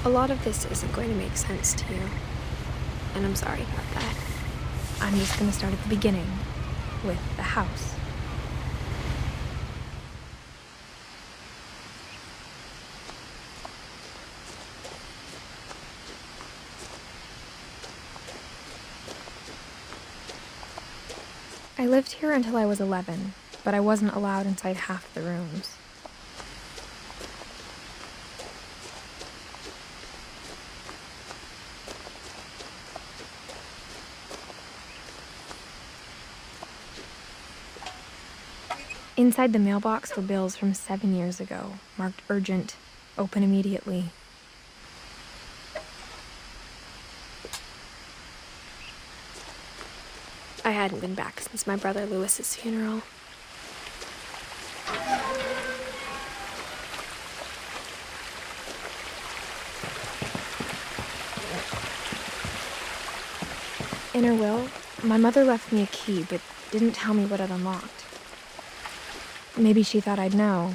A lot of this isn't going to make sense to you, and I'm sorry about that. I'm just gonna start at the beginning, with the house. I lived here until I was 11, but I wasn't allowed inside half the rooms. Inside the mailbox were bills from 7 years ago, marked urgent, open immediately. I hadn't been back since my brother Lewis's funeral. In her will, my mother left me a key, but didn't tell me what it unlocked. Maybe she thought I'd know.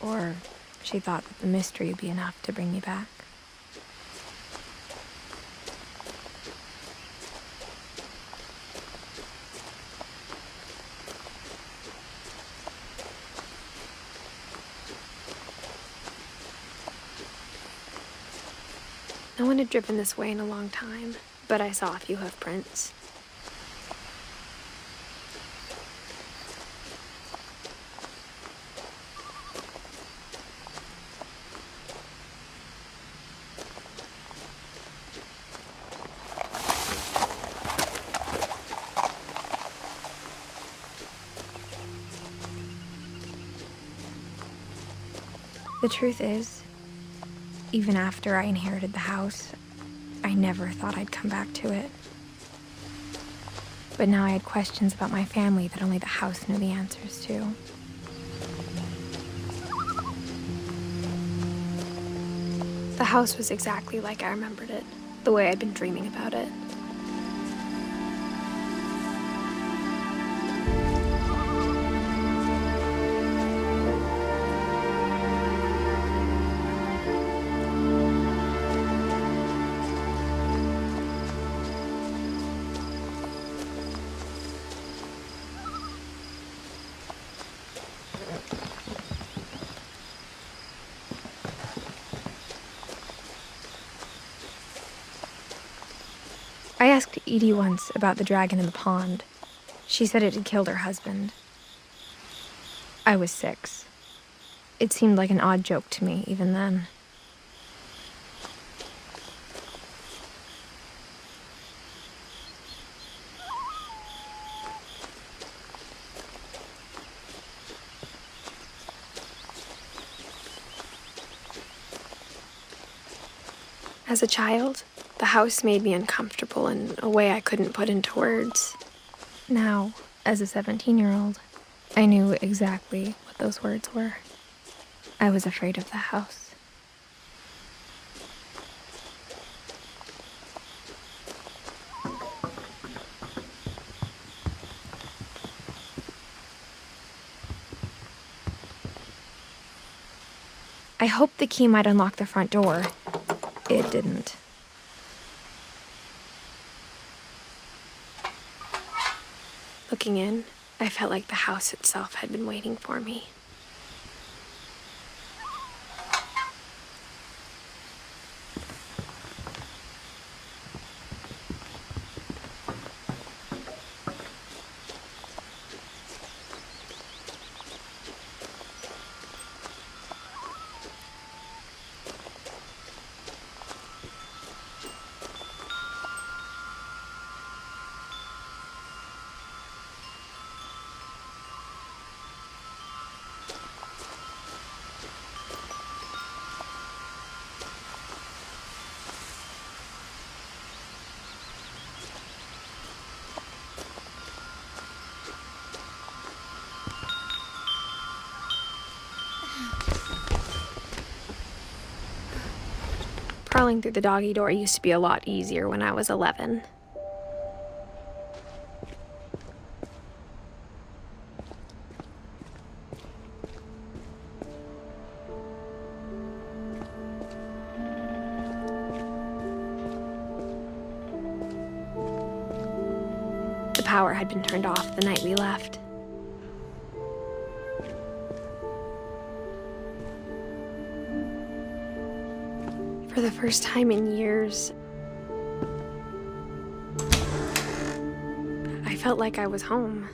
Or she thought that the mystery would be enough to bring me back. No one had driven this way in a long time, but I saw a few hoof prints. The truth is, even after I inherited the house, I never thought I'd come back to it. But now I had questions about my family that only the house knew the answers to. The house was exactly like I remembered it, the way I'd been dreaming about it. I asked Edie once about the dragon in the pond. She said it had killed her husband. I was 6. It seemed like an odd joke to me, even then. As a child, the house made me uncomfortable in a way I couldn't put into words. Now, as a 17-year-old, I knew exactly what those words were. I was afraid of the house. I hoped the key might unlock the front door. It didn't. Looking in, I felt like the house itself had been waiting for me. Crawling through the doggy door used to be a lot easier when I was 11. power had been turned off the night we left. For the first time in years, I felt like I was home.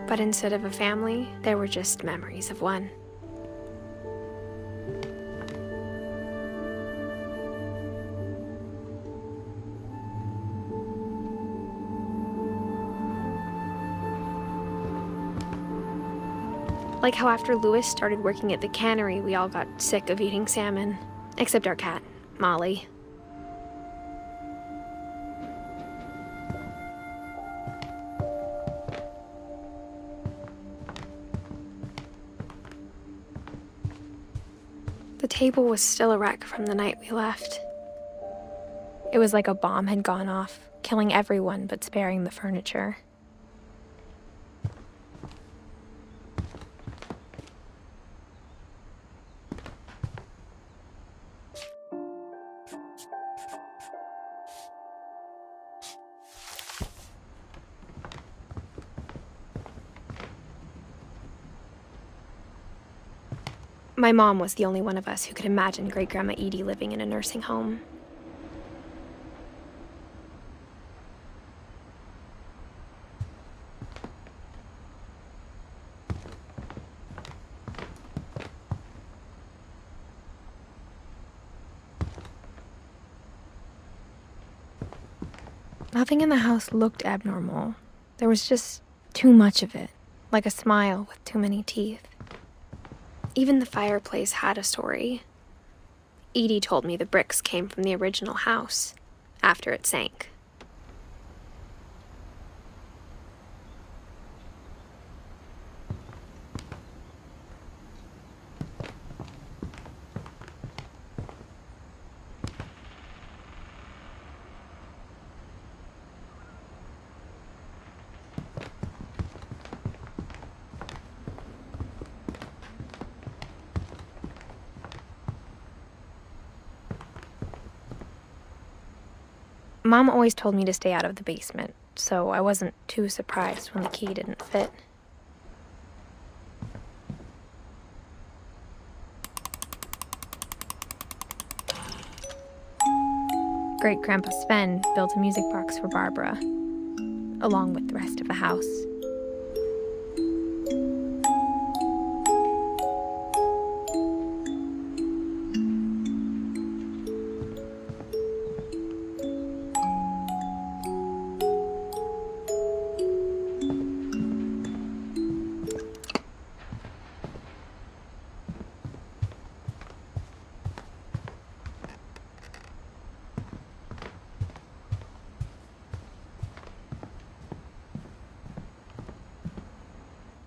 But instead of a family, there were just memories of one. Like how after Lewis started working at the cannery, we all got sick of eating salmon. Except our cat, Molly. The table was still a wreck from the night we left. It was like a bomb had gone off, killing everyone but sparing the furniture. My mom was the only one of us who could imagine Great-Grandma Edie living in a nursing home. Nothing in the house looked abnormal. There was just too much of it, like a smile with too many teeth. Even the fireplace had a story. Edie told me the bricks came from the original house, after it sank. Mom always told me to stay out of the basement, so I wasn't too surprised when the key didn't fit. Great-Grandpa Sven built a music box for Barbara, along with the rest of the house.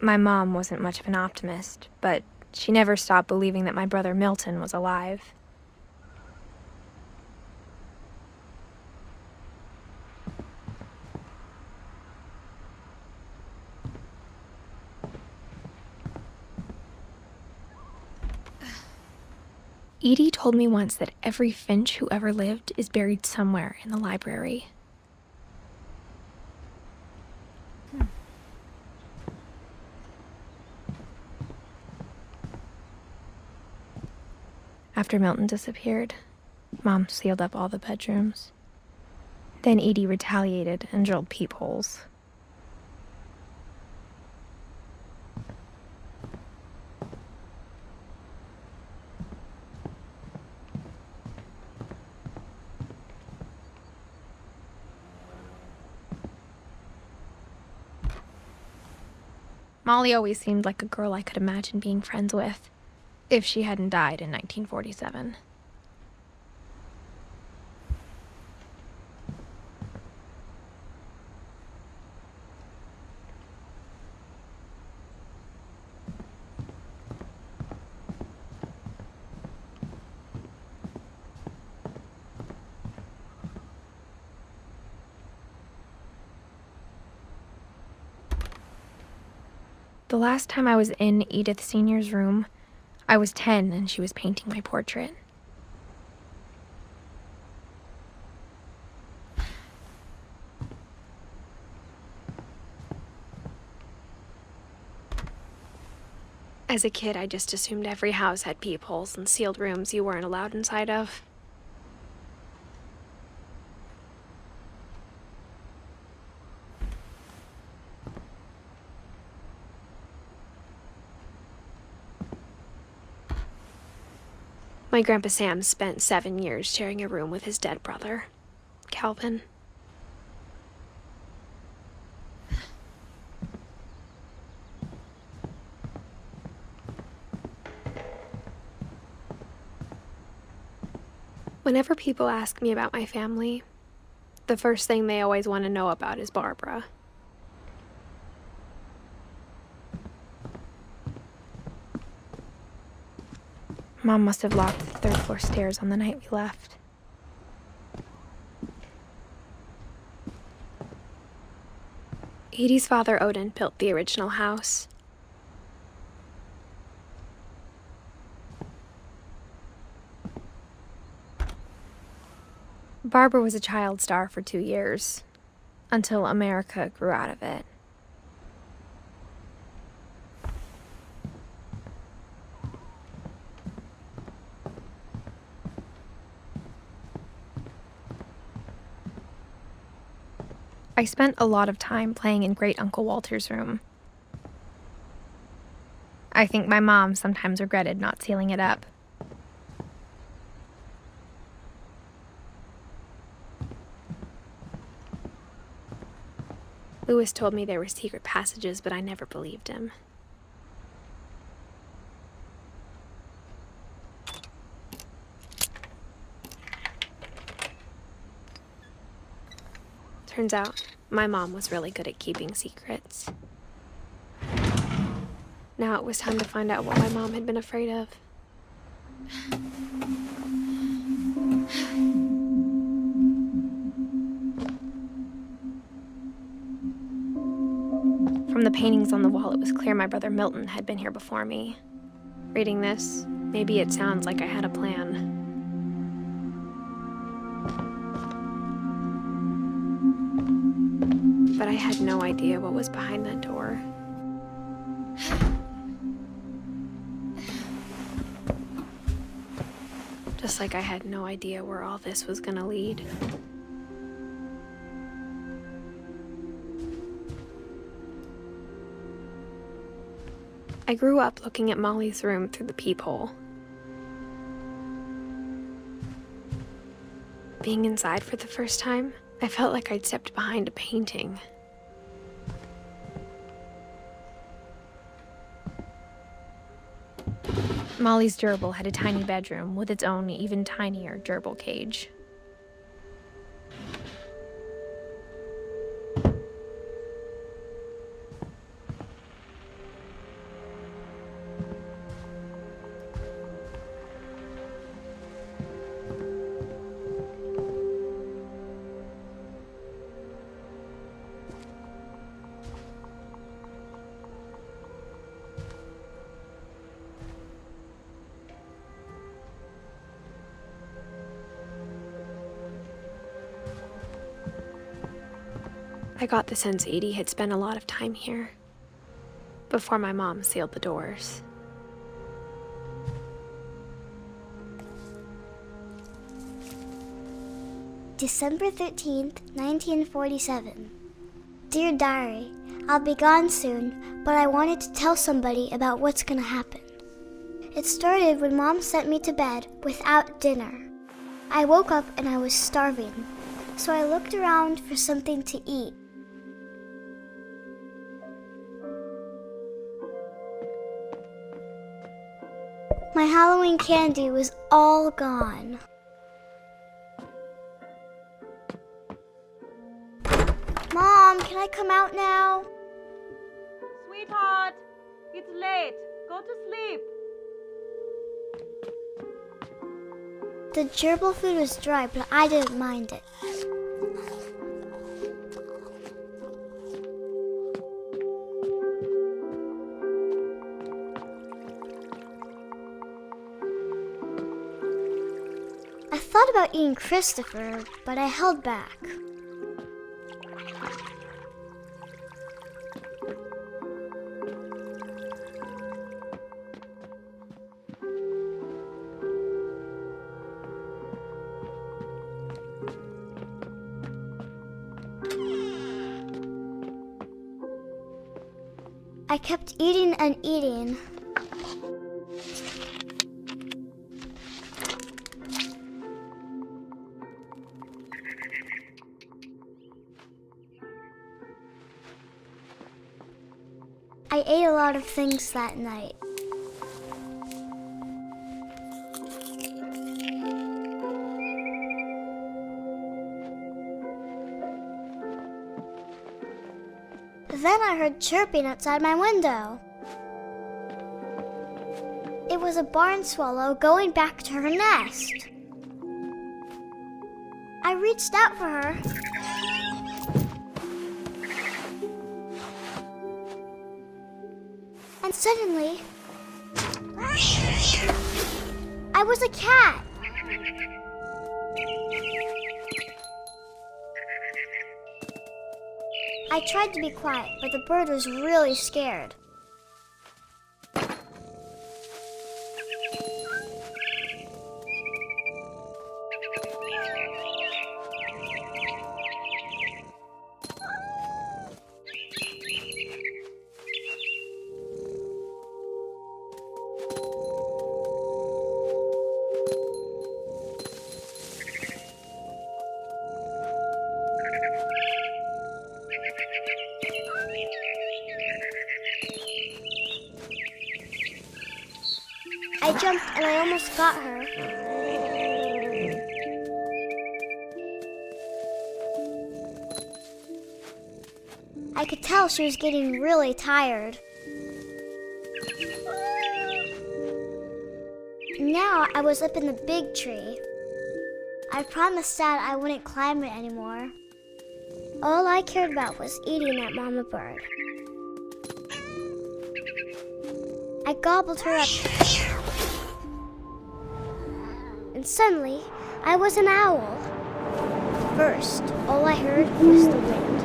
My mom wasn't much of an optimist, but she never stopped believing that my brother Milton was alive. Edie told me once that every Finch who ever lived is buried somewhere in the library. After Milton disappeared, Mom sealed up all the bedrooms. Then Edie retaliated and drilled peepholes. Molly always seemed like a girl I could imagine being friends with, if she hadn't died in 1947. The last time I was in Edith Sr.'s room, I was 10 and she was painting my portrait. As a kid, I just assumed every house had peepholes and sealed rooms you weren't allowed inside of. My Grandpa Sam spent 7 years sharing a room with his dead brother, Calvin. Whenever people ask me about my family, the first thing they always want to know about is Barbara. Mom must have locked the third floor stairs on the night we left. Edie's father, Odin, built the original house. Barbara was a child star for 2 years, until America grew out of it. I spent a lot of time playing in Great Uncle Walter's room. I think my mom sometimes regretted not sealing it up. Lewis told me there were secret passages, but I never believed him. Turns out, my mom was really good at keeping secrets. Now it was time to find out what my mom had been afraid of. From the paintings on the wall, it was clear my brother Milton had been here before me. Reading this, maybe it sounds like I had a plan. But I had no idea what was behind that door. Just like I had no idea where all this was gonna lead. I grew up looking at Molly's room through the peephole. Being inside for the first time, I felt like I'd stepped behind a painting. Molly's gerbil had a tiny bedroom with its own even tinier gerbil cage. I got the sense Edie had spent a lot of time here, before my mom sealed the doors. December 13th, 1947. Dear Diary, I'll be gone soon, but I wanted to tell somebody about what's gonna happen. It started when Mom sent me to bed without dinner. I woke up and I was starving, so I looked around for something to eat. My Halloween candy was all gone. Mom, can I come out now? Sweetheart, it's late. Go to sleep. The gerbil food was dry, but I didn't mind it. I thought about eating Christopher, but I held back. I kept eating and eating. I ate a lot of things that night. Then I heard chirping outside my window. It was a barn swallow going back to her nest. I reached out for her. And suddenly, I was a cat. I tried to be quiet, but the bird was really scared. I jumped and I almost got her. I could tell she was getting really tired. Now I was up in the big tree. I promised Dad I wouldn't climb it anymore. All I cared about was eating that mama bird. I gobbled her up. And suddenly, I was an owl. First, all I heard was the wind.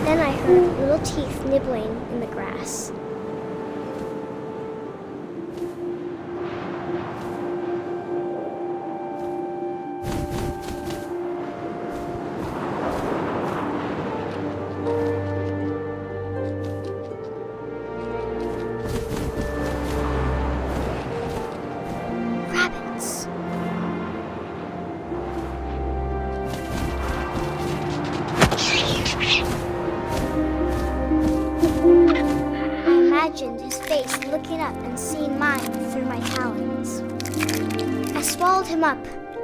Then I heard little teeth nibbling in the grass. Rabbits. I imagined his face looking up and seeing mine through my talons. I swallowed him up,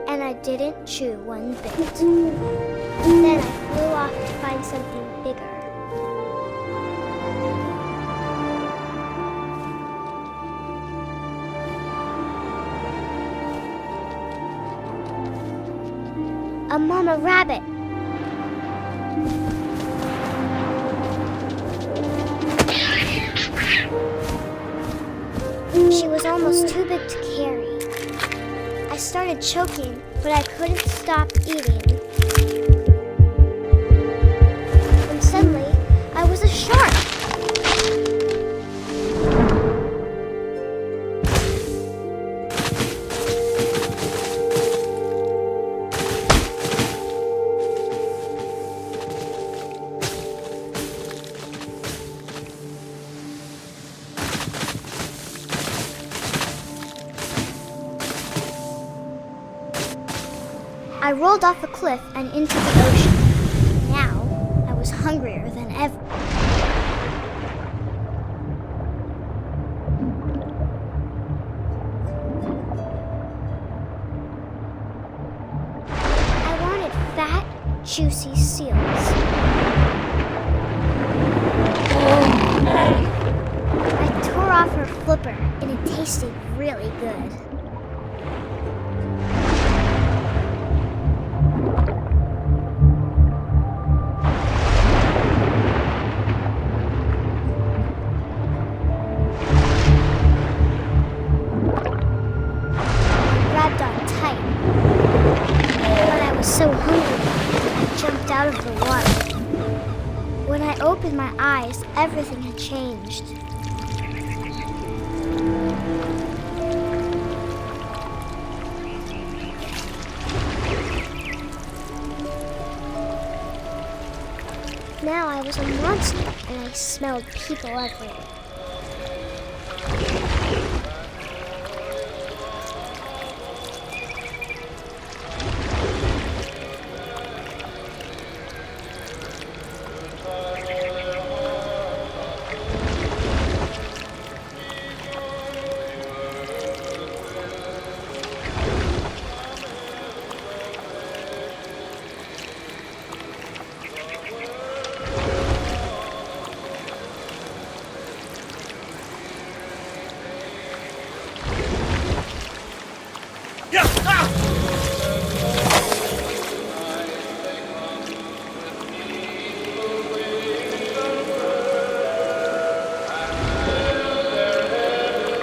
and I didn't chew one bit. Then I flew off to find something bigger. A mama rabbit. She was almost too big to carry. I started choking, but I couldn't stop eating. And suddenly, I was a shark. I rolled off a cliff and into the ocean. Now, I was hungrier than ever. I wanted fat, juicy seals. I tore off her flipper, and it tasted really good. So hungry, I jumped out of the water. When I opened my eyes, everything had changed. Now I was a monster, and I I smelled people everywhere.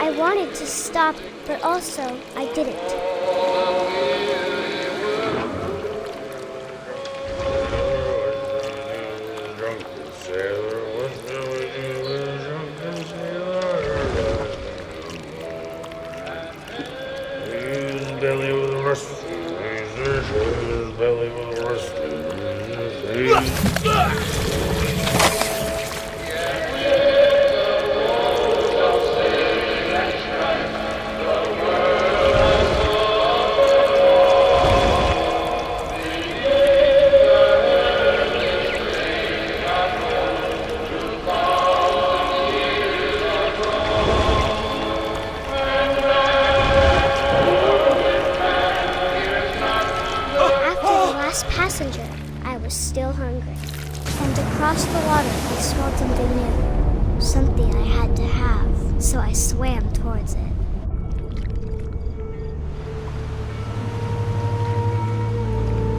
I wanted to stop, but also I didn't. Passenger, I was still hungry. And across the water, I smelled something new. Something I had to have, so I swam towards it.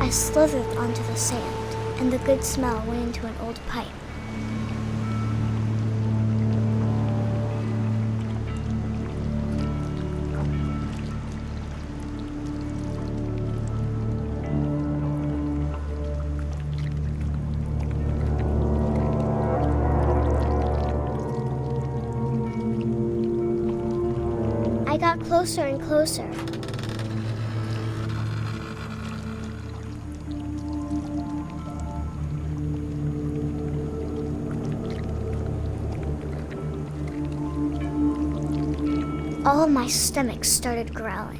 I slithered onto the sand, and the good smell went into an old pipe. I got closer and closer. All of my stomach started growling.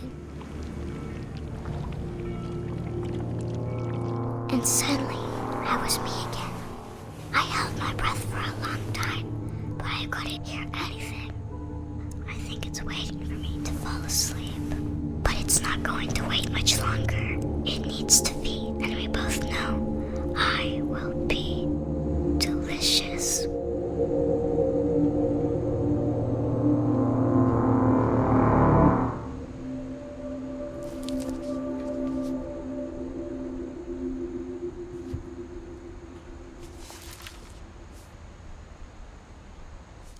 And suddenly, I was me again. I held my breath for a long time, but I couldn't hear anything. I think it's waiting for me to fall asleep. But it's not going to wait much longer. It needs to feed, and we both know I will be delicious.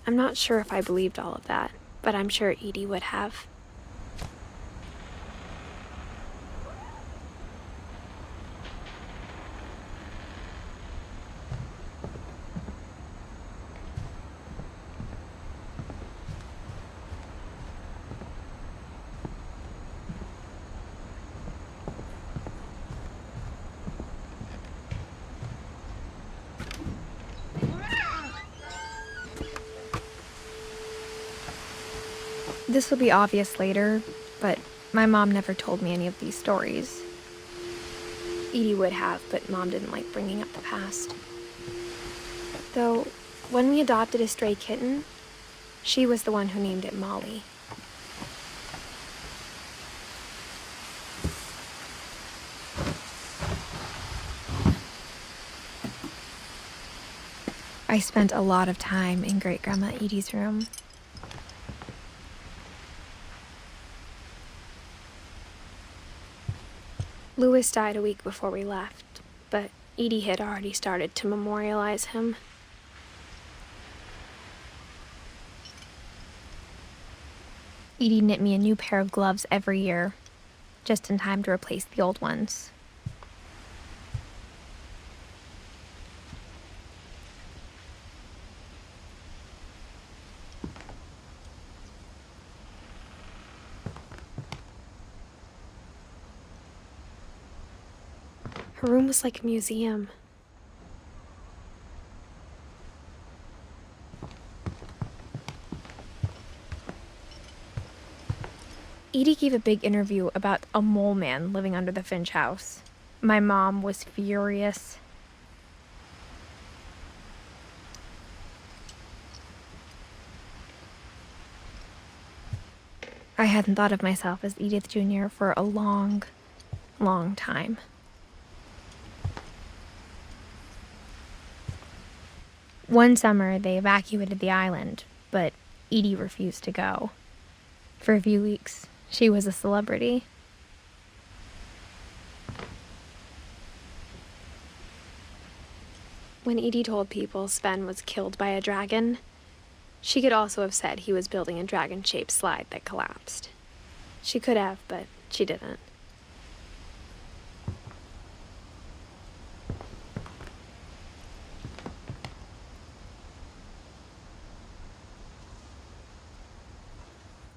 I'm not sure if I believed all of that, but I'm sure Edie would have. This will be obvious later, but my mom never told me any of these stories. Edie would have, but Mom didn't like bringing up the past. Though, when we adopted a stray kitten, she was the one who named it Molly. I spent a lot of time in Great-Grandma Edie's room. Louis died a week before we left, but Edie had already started to memorialize him. Edie knit me a new pair of gloves every year, just in time to replace the old ones. Her room was like a museum. Edie gave a big interview about a mole man living under the Finch house. My mom was furious. I hadn't thought of myself as Edith Jr. for a long, long time. One summer, they evacuated the island, but Edie refused to go. For a few weeks, she was a celebrity. When Edie told people Sven was killed by a dragon, she could also have said he was building a dragon-shaped slide that collapsed. She could have, but she didn't.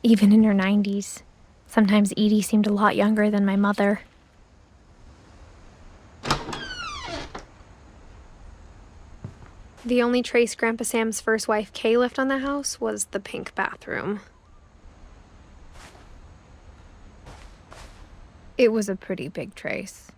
Even in her 90s, sometimes Edie seemed a lot younger than my mother. The only trace Grandpa Sam's first wife, Kay, left on the house was the pink bathroom. It was a pretty big trace.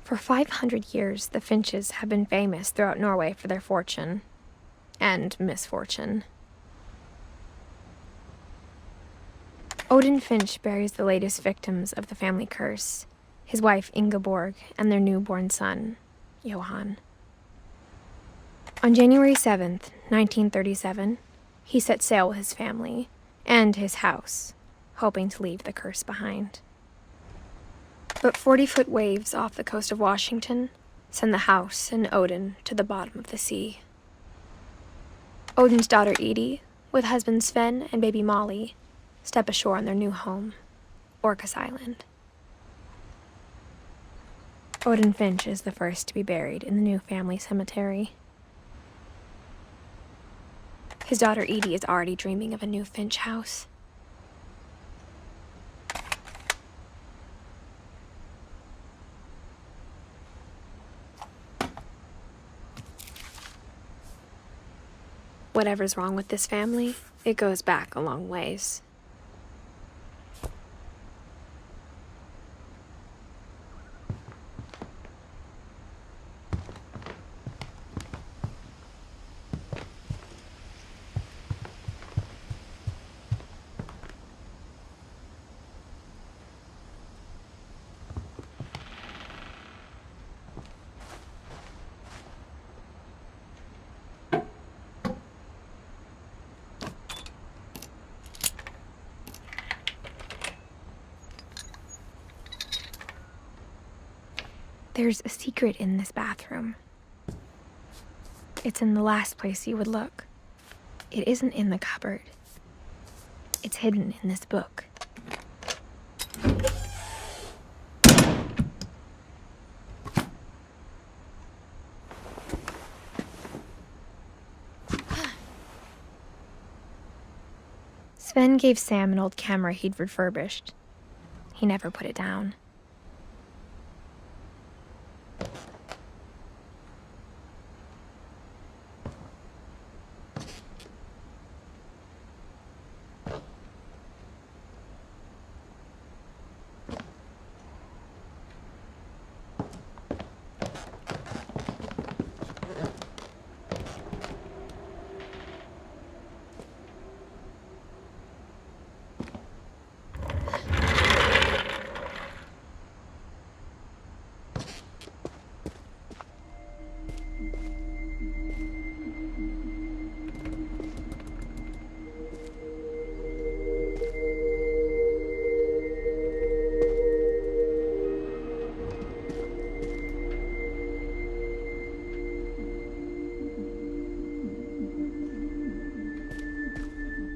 For 500 years, the Finches have been famous throughout Norway for their fortune and misfortune. Odin Finch buries the latest victims of the family curse, his wife Ingeborg and their newborn son, Johan. On January 7th, 1937, he set sail with his family and his house, hoping to leave the curse behind. But 40-foot waves off the coast of Washington send the house and Odin to the bottom of the sea. Odin's daughter Edie, with husband Sven and baby Molly, step ashore on their new home, Orcas Island. Odin Finch is the first to be buried in the new family cemetery. His daughter Edie is already dreaming of a new Finch house. Whatever's wrong with this family, it goes back a long ways. There's a secret in this bathroom. It's in the last place you would look. It isn't in the cupboard. It's hidden in this book. Sven gave Sam an old camera he'd refurbished. He never put it down.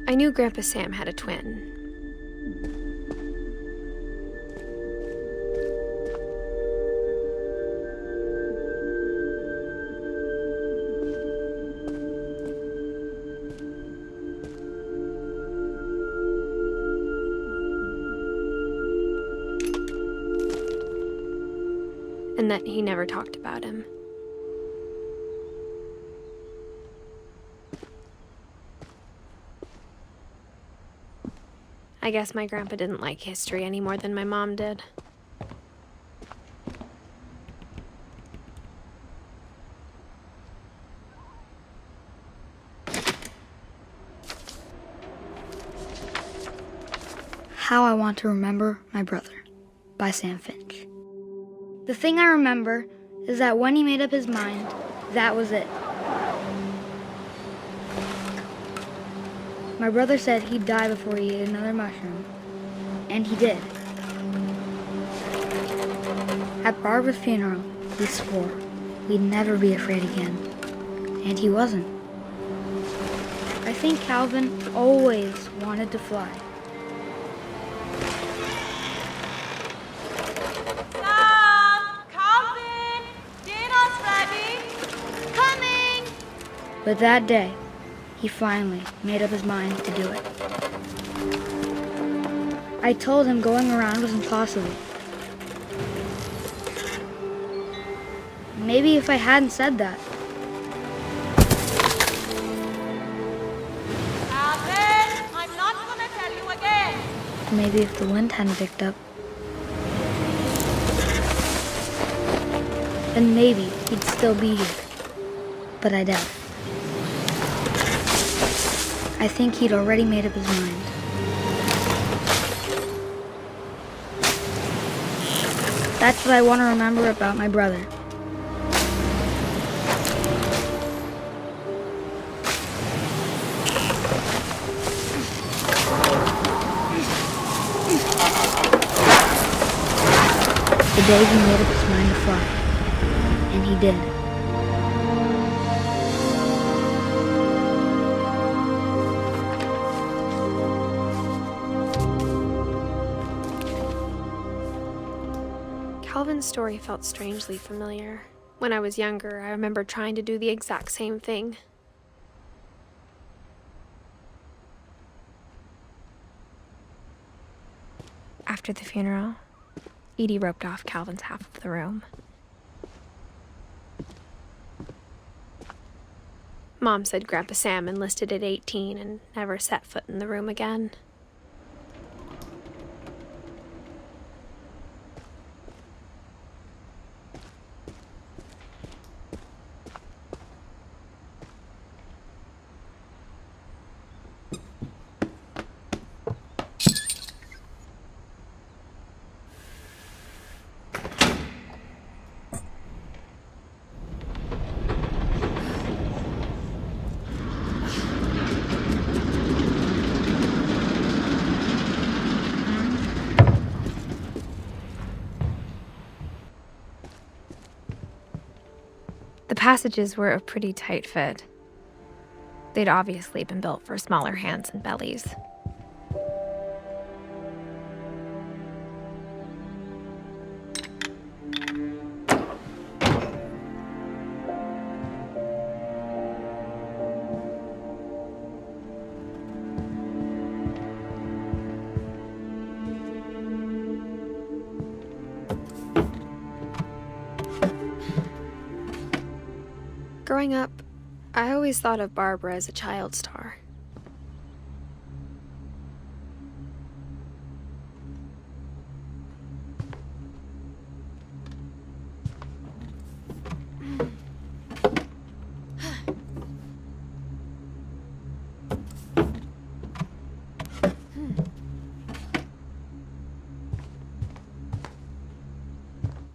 I knew Grandpa Sam had a twin. and that he never talked about him. I guess my grandpa didn't like history any more than my mom did. How I Want to Remember My Brother by Sam Finch. The thing I remember is that when he made up his mind, that was it. My brother said he'd die before he ate another mushroom, and he did. At Barbara's funeral, he swore we'd never be afraid again, and he wasn't. I think Calvin always wanted to fly. But that day, he finally made up his mind to do it. I told him going around was impossible. Maybe if I hadn't said that. Alvin, I'm not gonna tell you again. Maybe if the wind hadn't picked up. Then maybe he'd still be here. But I doubt. I think he'd already made up his mind. That's what I want to remember about my brother. The day he made up his mind to fly. And he did. Calvin's story felt strangely familiar. When I was younger, I remember trying to do the exact same thing. After the funeral, Edie roped off Calvin's half of the room. Mom said Grandpa Sam enlisted at 18 and never set foot in the room again. The passages were a pretty tight fit. They'd obviously been built for smaller hands and bellies. Growing up, I always thought of Barbara as a child star.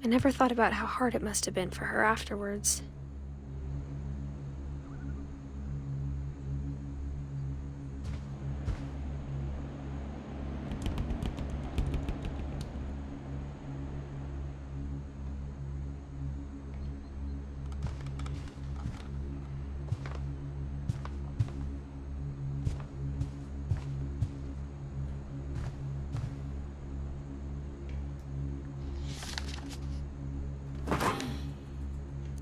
I never thought about how hard it must have been for her afterwards.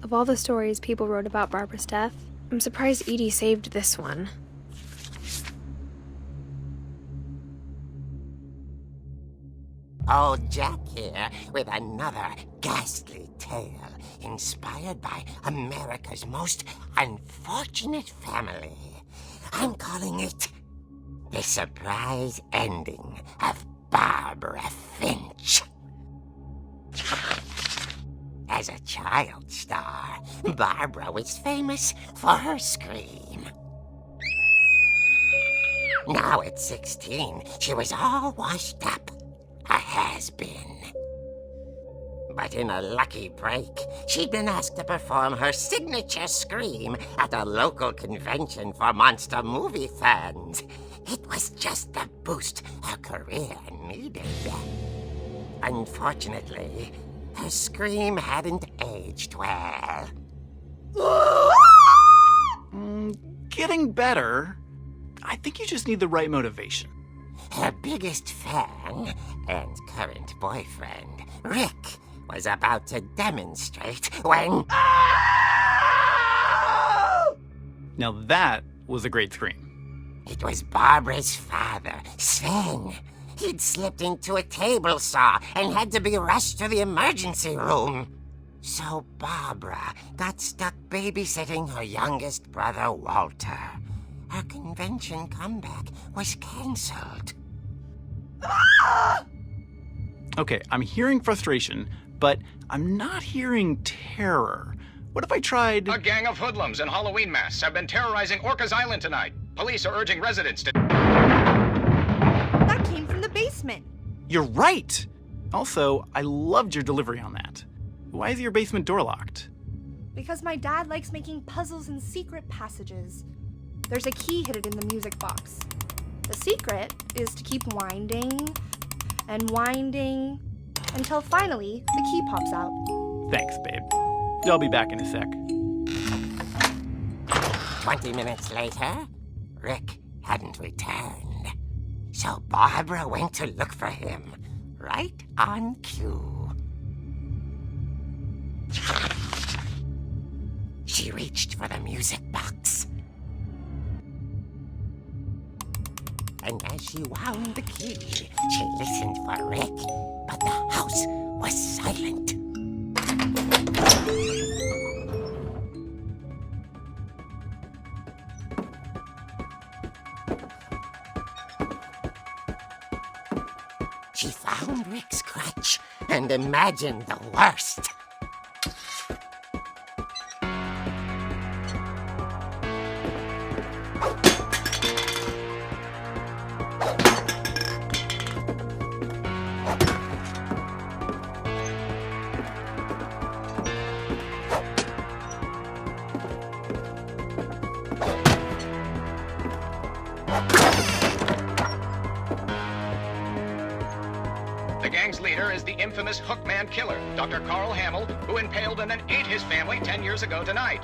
Of all the stories people wrote about Barbara's death, I'm surprised Edie saved this one. Old Jack here with another ghastly tale inspired by America's most unfortunate family. I'm calling it The Surprise Ending of Barbara Finch. As a child star, Barbara was famous for her scream. Now at 16, she was all washed up. A has-been. But in a lucky break, she'd been asked to perform her signature scream at a local convention for monster movie fans. It was just the boost her career needed. Unfortunately, her scream hadn't aged well. Getting better. I think you just need the right motivation. Her biggest fan and current boyfriend, Rick, was about to demonstrate when... Now that was a great scream. It was Barbara's father, Sven. He'd slipped into a table saw and had to be rushed to the emergency room. So Barbara got stuck babysitting her youngest brother, Walter. Her convention comeback was cancelled. Okay, I'm hearing frustration, but I'm not hearing terror. What if I tried... A gang of hoodlums in Halloween masks have been terrorizing Orcas Island tonight. Police are urging residents to... That came from the basement. You're right! Also, I loved your delivery on that. Why is your basement door locked? Because my dad likes making puzzles and secret passages. There's a key hidden in the music box. The secret is to keep winding and winding until finally the key pops out. Thanks, babe. I'll be back in a sec. 20 minutes later, Rick hadn't returned. So Barbara went to look for him, right on cue. She reached for the music box. And as she wound the key, she listened for Rick, but the house was silent. She found Rick's crutch and imagined the worst. The gang's leader is the infamous Hookman killer, Dr. Carl Hamill, who impaled and then ate his family 10 years ago tonight.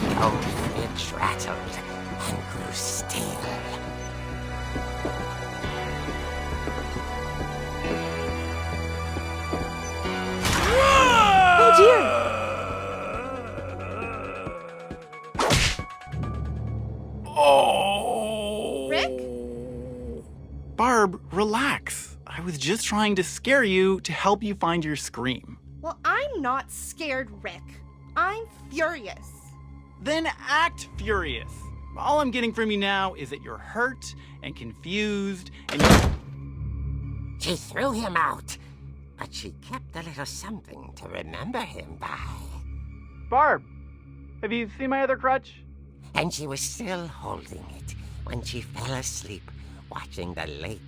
The old Finch rattled and grew still. Oh dear! Oh! Rick? Barb, relax. I was just trying to scare you to help you find your scream. Well, I'm not scared, Rick. I'm furious. Then act furious. All I'm getting from you now is that you're hurt and confused and She threw him out, but she kept a little something to remember him by. Barb, have you seen my other crutch? And she was still holding it when she fell asleep watching the late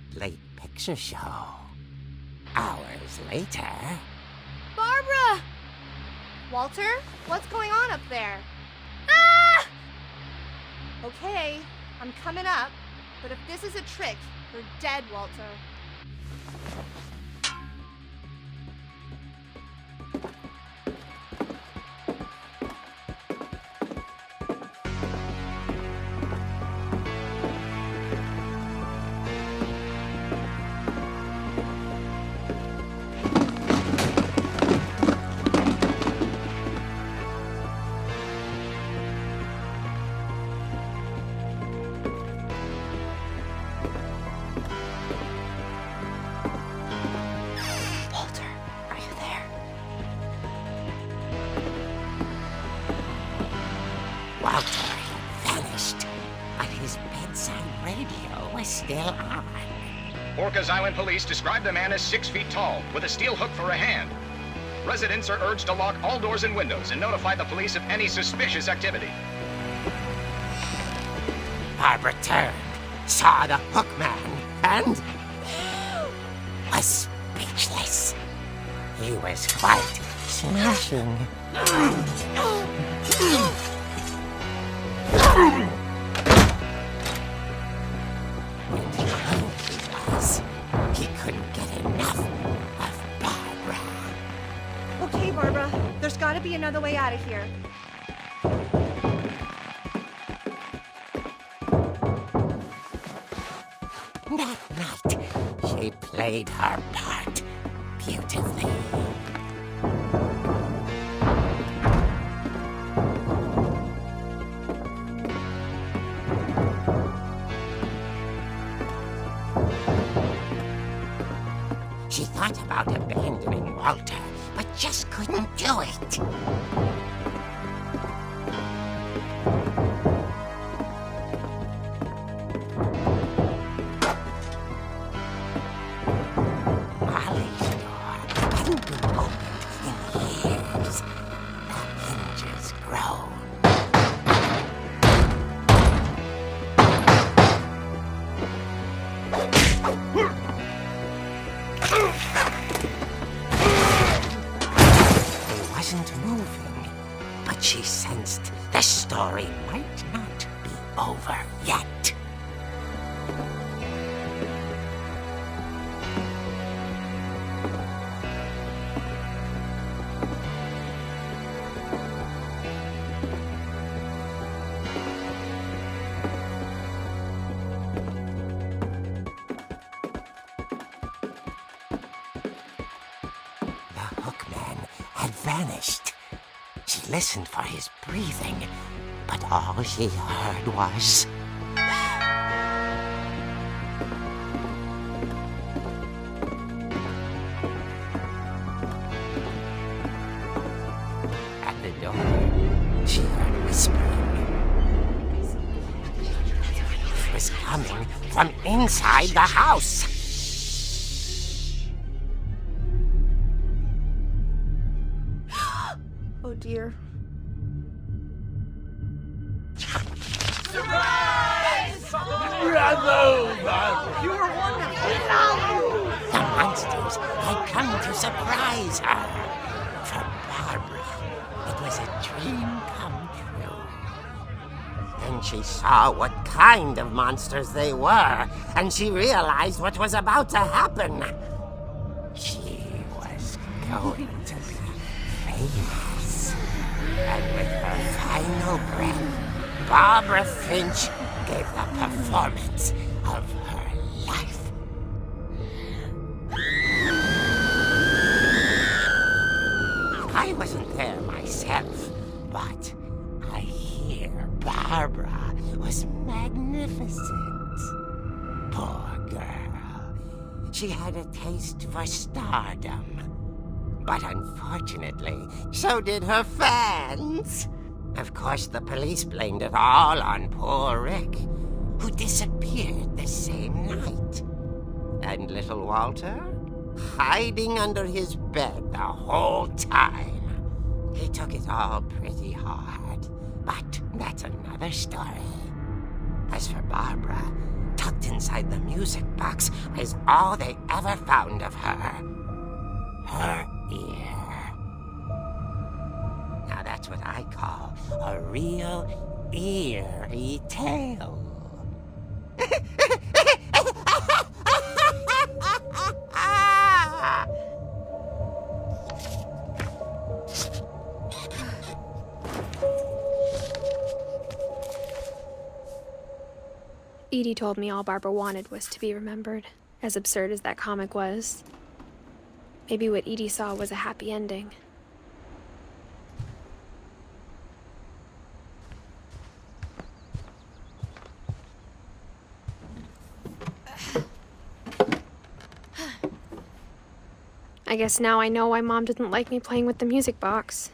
picture show. Hours later... Barbara! Walter, what's going on up there? Ah! Okay, I'm coming up, but if this is a trick, you're dead, Walter. Walter had vanished, but his bedside radio was still on. Orcas Island police describe the man as 6 feet tall, with a steel hook for a hand. Residents are urged to lock all doors and windows and notify the police of any suspicious activity. Barbara turned, saw the hook man, and was speechless. He was quite smashing. He couldn't get enough of Barbara. Okay, Barbara, there's gotta be another way out of here. That night, she played her part beautifully. She thought about abandoning Walter, but just couldn't do it. Molly's door hadn't been opened in years. The hinges groaned. He wasn't moving, but she sensed the story might not be over yet. The hookman had vanished. She listened for his breathing, but all she heard was... At the door, she heard whispering. It was coming from inside the house. Oh dear. The monsters had come to surprise her. For Barbara, it was a dream come true. Then she saw what kind of monsters they were, and she realized what was about to happen. She was going to be famous. And with her final breath, Barbara Finch gave the performance of her life. I wasn't there myself, but I hear Barbara was magnificent. Poor girl. She had a taste for stardom. But unfortunately, so did her fans. Of course, the police blamed it all on poor Rick, who disappeared the same night. And little Walter? Hiding under his bed the whole time. He took it all pretty hard, but that's another story. As for Barbara, tucked inside the music box is all they ever found of her. Her ear. Now that's what I call a real eerie tale. Edie told me all Barbara wanted was to be remembered, as absurd as that comic was. Maybe what Edie saw was a happy ending. I guess now I know why Mom didn't like me playing with the music box.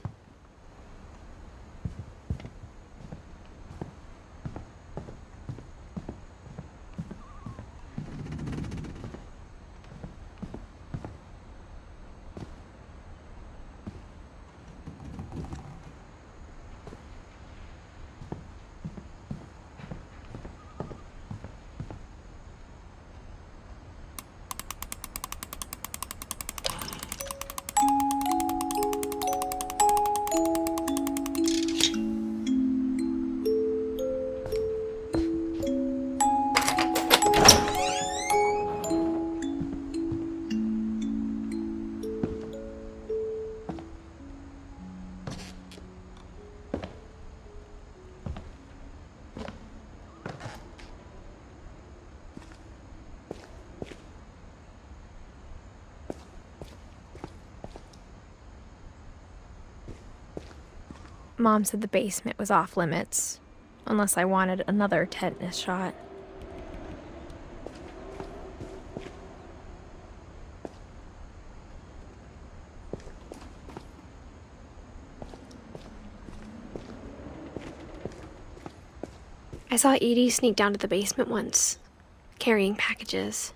Mom said the basement was off limits, unless I wanted another tetanus shot. I saw Edie sneak down to the basement once, carrying packages.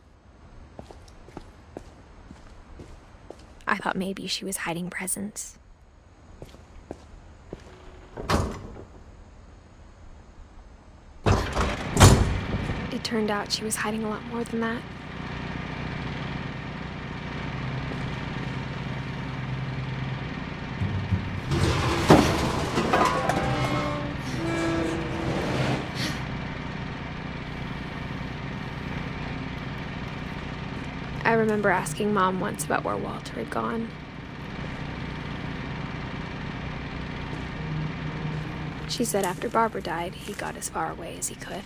I thought maybe she was hiding presents. It turned out she was hiding a lot more than that. I remember asking Mom once about where Walter had gone. She said after Barbara died, he got as far away as he could.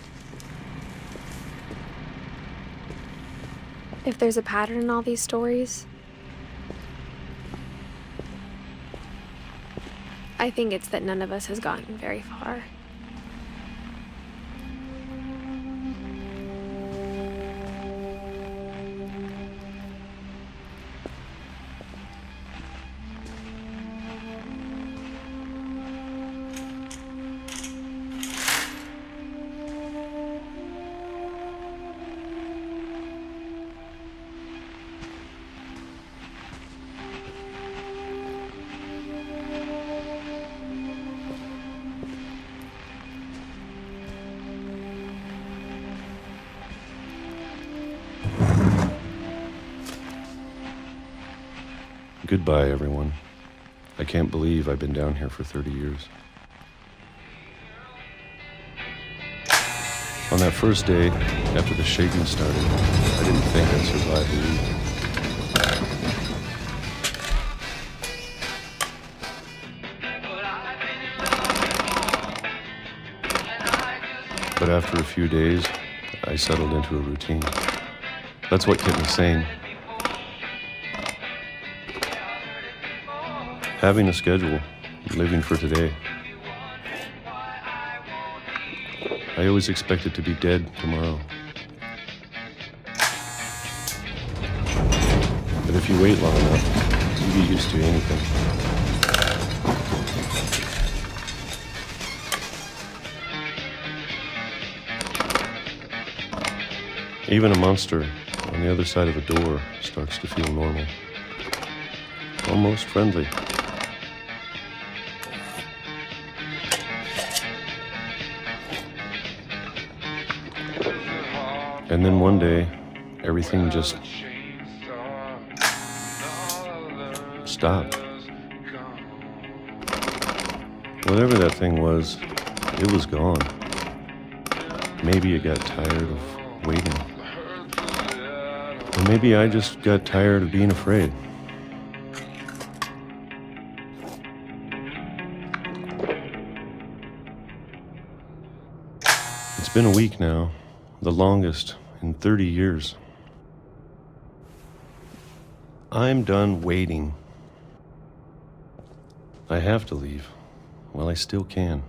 If there's a pattern in all these stories, I think it's that none of us has gotten very far. Goodbye, everyone. I can't believe I've been down here for 30 years. On that first day, after the shaking started, I didn't think I'd survive the week. But after a few days, I settled into a routine. That's what kept me sane. Having a schedule, living for today. I always expected to be dead tomorrow. But if you wait long enough, you get used to anything. Even a monster on the other side of a door starts to feel normal. Almost friendly. And then one day, everything just stopped. Whatever that thing was, it was gone. Maybe it got tired of waiting. Or maybe I just got tired of being afraid. It's been a week now, the longest in 30 years. I'm done waiting. I have to leave while I still can.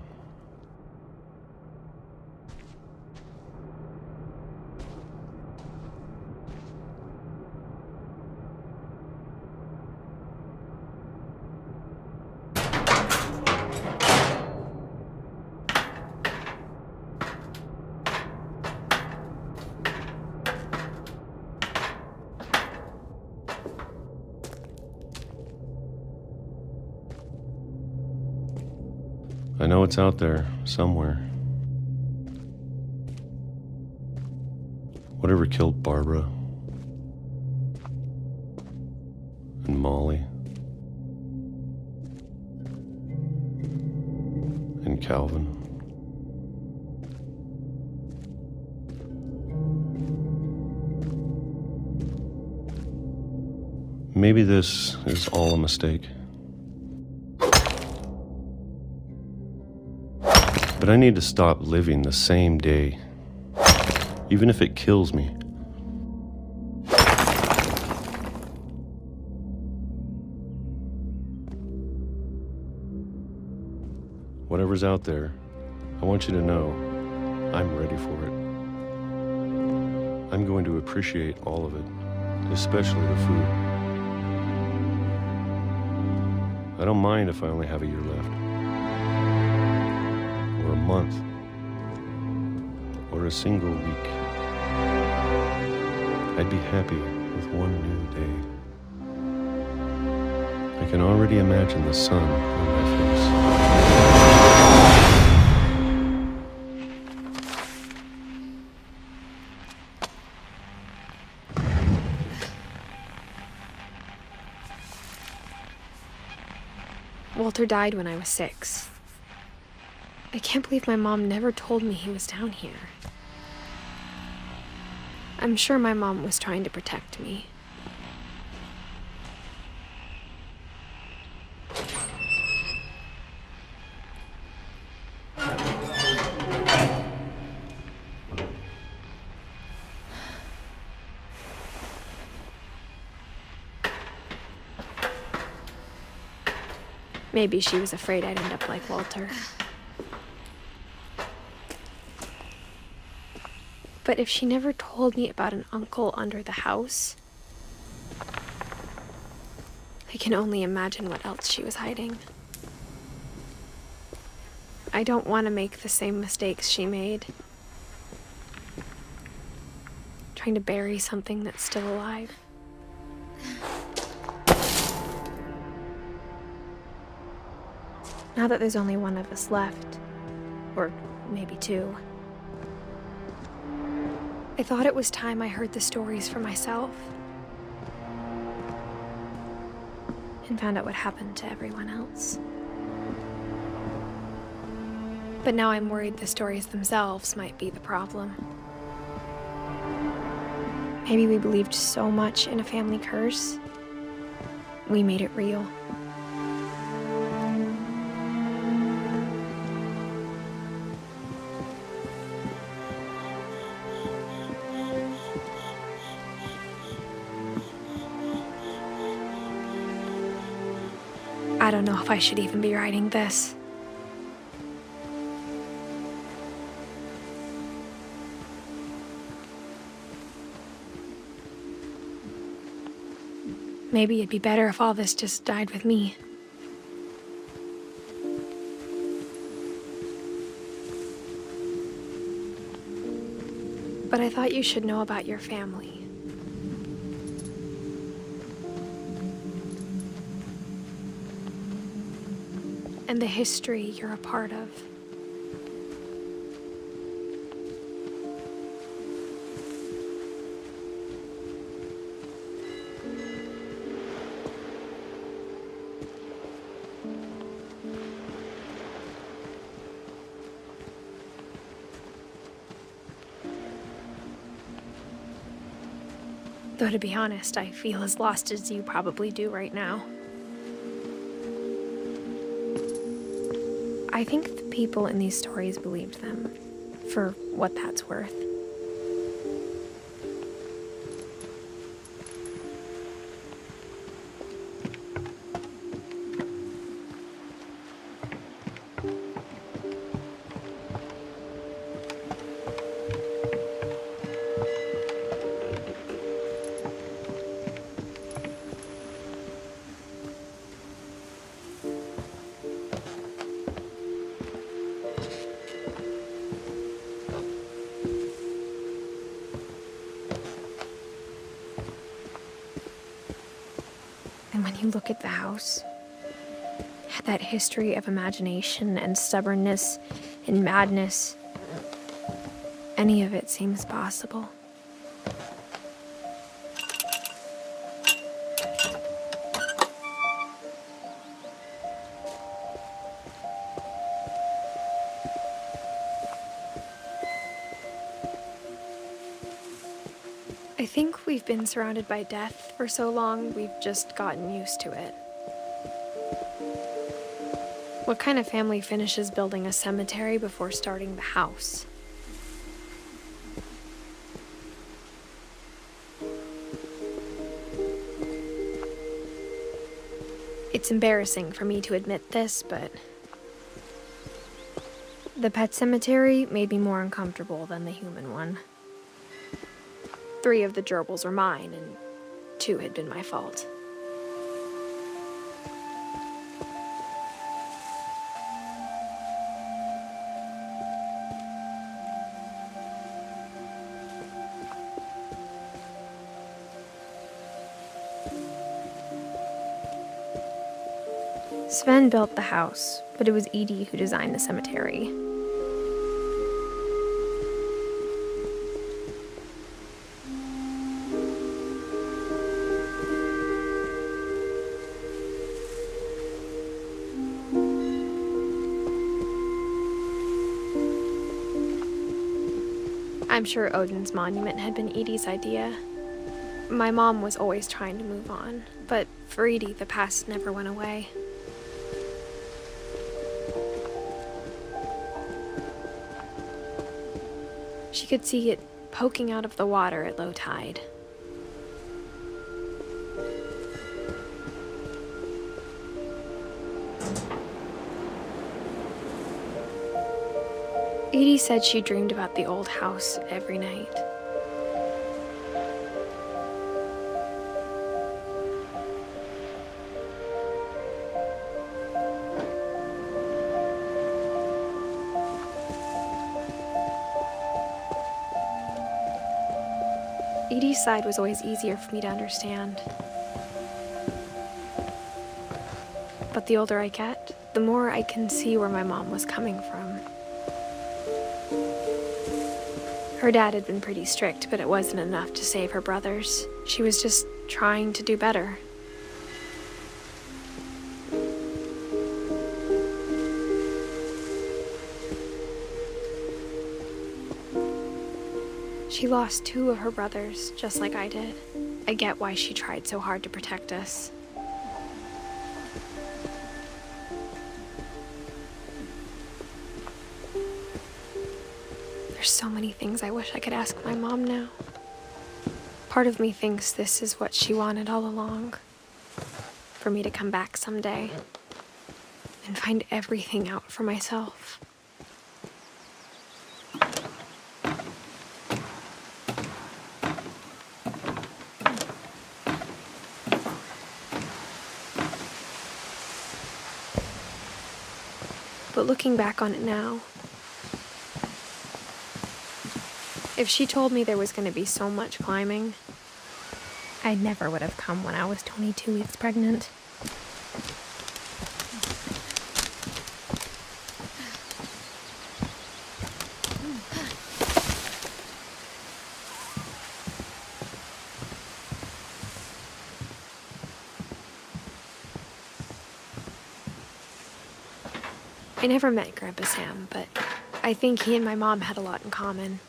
I know it's out there, somewhere. Whatever killed Barbara and Molly and Calvin. Maybe this is all a mistake. But I need to stop living the same day, even if it kills me. Whatever's out there, I want you to know I'm ready for it. I'm going to appreciate all of it, especially the food. I don't mind if I only have a year left, or a month, or a single week. I'd be happy with one new day. I can already imagine the sun on my face. Walter died when I was 6. I can't believe my mom never told me he was down here. I'm sure my mom was trying to protect me. Maybe she was afraid I'd end up like Walter. But if she never told me about an uncle under the house, I can only imagine what else she was hiding. I don't want to make the same mistakes she made. Trying to bury something that's still alive. Now that there's only one of us left, or maybe 2, I thought it was time I heard the stories for myself and found out what happened to everyone else. But now I'm worried the stories themselves might be the problem. Maybe we believed so much in a family curse, we made it real. I don't know if I should even be writing this. Maybe it'd be better if all this just died with me. But I thought you should know about your family. And the history you're a part of. Though to be honest, I feel as lost as you probably do right now. I think the people in these stories believed them, for what that's worth. And when you look at the house, that history of imagination and stubbornness and madness, any of it seems possible. I think we've been surrounded by death for so long, we've just gotten used to it. What kind of family finishes building a cemetery before starting the house? It's embarrassing for me to admit this, but The pet cemetery made me more uncomfortable than the human one. 3 of the gerbils were mine, and 2 had been my fault. Sven built the house, but it was Edith who designed the cemetery. I'm sure Odin's monument had been Edie's idea. My mom was always trying to move on, but for Edie, the past never went away. She could see it poking out of the water at low tide. Edie said she dreamed about the old house every night. Edie's side was always easier for me to understand. But the older I get, the more I can see where my mom was coming from. Her dad had been pretty strict, but it wasn't enough to save her brothers. She was just trying to do better. She lost 2 of her brothers, just like I did. I get why she tried so hard to protect us. There's so many things I wish I could ask my mom now. Part of me thinks this is what she wanted all along. For me to come back someday and find everything out for myself. But looking back on it now, if she told me there was going to be so much climbing, I never would have come when I was 22 weeks pregnant. I never met Grandpa Sam, but I think he and my mom had a lot in common.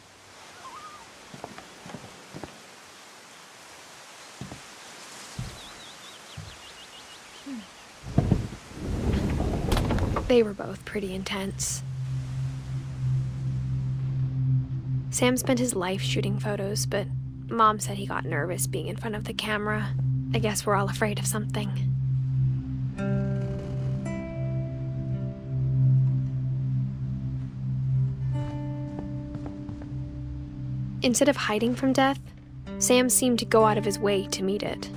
They were both pretty intense. Sam spent his life shooting photos, but Mom said he got nervous being in front of the camera. I guess we're all afraid of something. Instead of hiding from death, Sam seemed to go out of his way to meet it.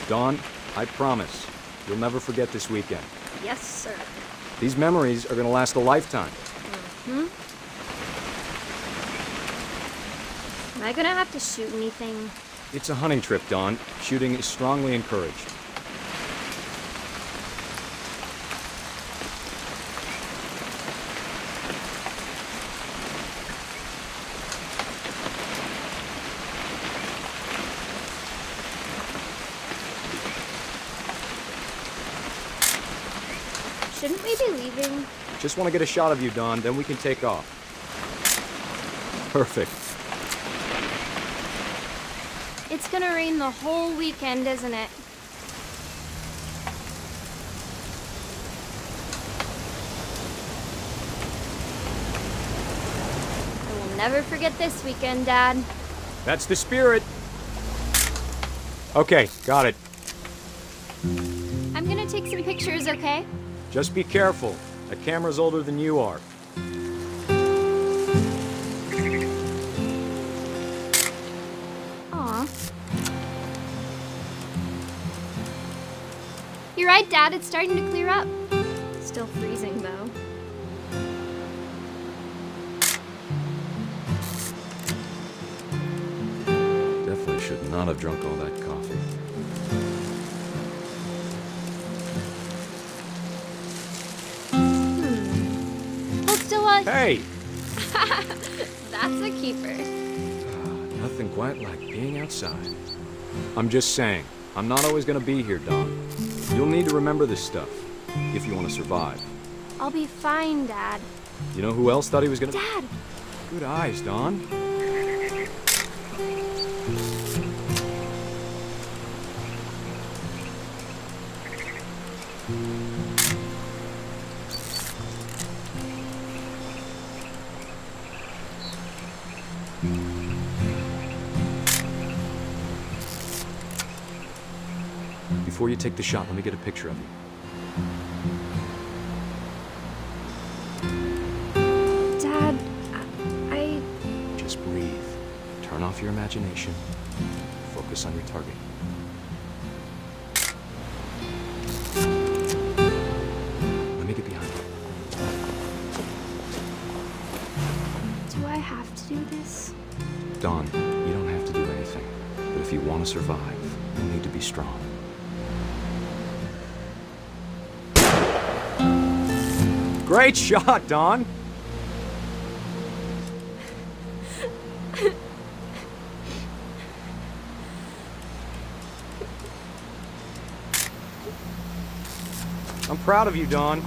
Dawn, I promise, you'll never forget this weekend. Yes, sir. These memories are gonna last a lifetime. Am I gonna have to shoot anything? It's a hunting trip, Dawn. Shooting is strongly encouraged. we be leaving? Just want to get a shot of you, Dawn, then we can take off. Perfect. It's gonna rain the whole weekend, isn't it? I will never forget this weekend, Dad. That's the spirit. Okay, got it. I'm gonna take some pictures, okay? Just be careful. That camera's older than you are. Aw. You're right, Dad. It's starting to clear up. Still freezing, though. Definitely should not have drunk all that coffee. Hold still while... Hey! That's a keeper. Nothing quite like being outside. I'm just saying, I'm not always gonna be here, Dawn. You'll need to remember this stuff, if you want to survive. I'll be fine, Dad. You know who else thought he was gonna... Dad! Good eyes, Dawn. Before you take the shot, let me get a picture of you. Dad, I... Just breathe. Turn off your imagination. Focus on your target. Let me get behind you. Do I have to do this? Dawn, you don't have to do anything. But if you want to survive, you need to be strong. Great shot, Dawn! I'm proud of you, Dawn.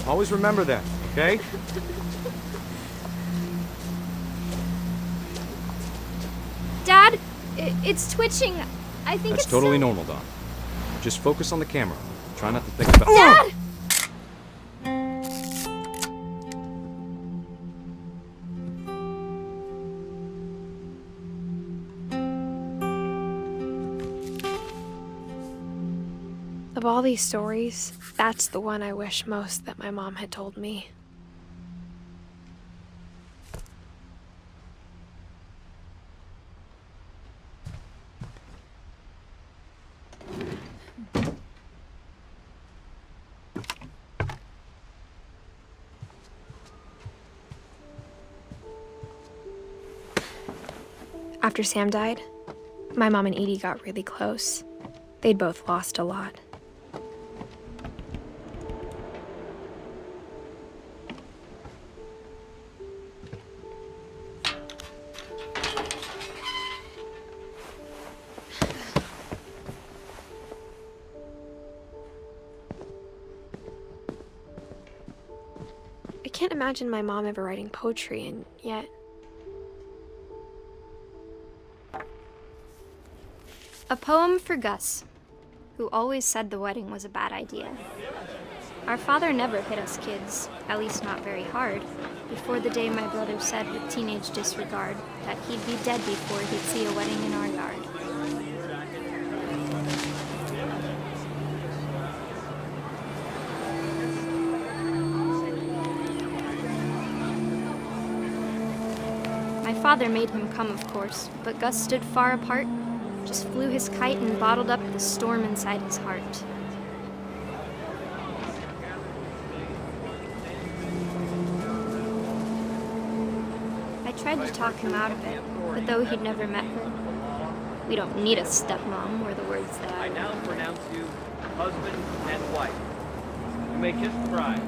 Always remember that, okay? Dad, it's twitching. I think That's it's totally still... normal, Dawn. Just focus on the camera. Try not to think about... Dad! Of all these stories, that's the one I wish most that my mom had told me. After Sam died, my mom and Edie got really close. They'd both lost a lot. I can't imagine my mom ever writing poetry, and yet... A poem for Gus, who always said the wedding was a bad idea. Our father never hit us kids, at least not very hard, before the day my brother said with teenage disregard that he'd be dead before he'd see a wedding in our yard. My father made him come, of course, but Gus stood far apart, just flew his kite and bottled up the storm inside his heart. I tried to talk him out of it, but though he'd never met her, we don't need a stepmom, were the words that I now pronounce you husband and wife. You may kiss the bride.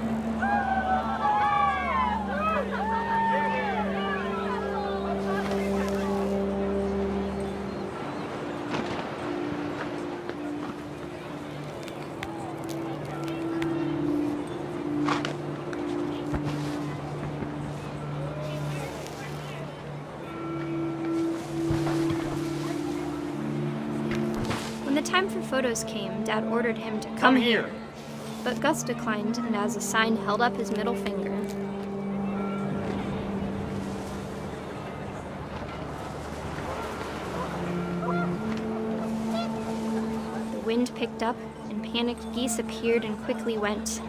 the time for photos came, Dad ordered him to come here. But Gus declined, and as a sign held up his middle finger. The wind picked up, and panicked geese appeared and quickly went.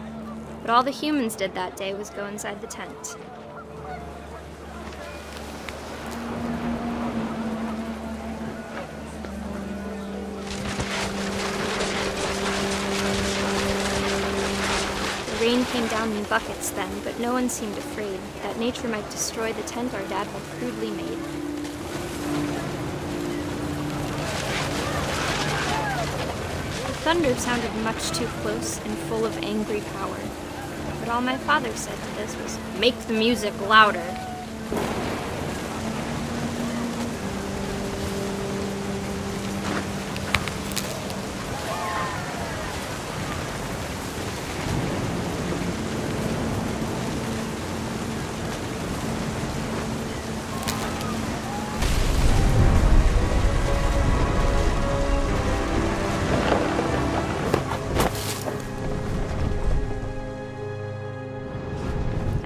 But all the humans did that day was go inside the tent. The rain came down in buckets then, but no one seemed afraid that nature might destroy the tent our dad had crudely made. The thunder sounded much too close and full of angry power. But all my father said to this was, "Make the music louder."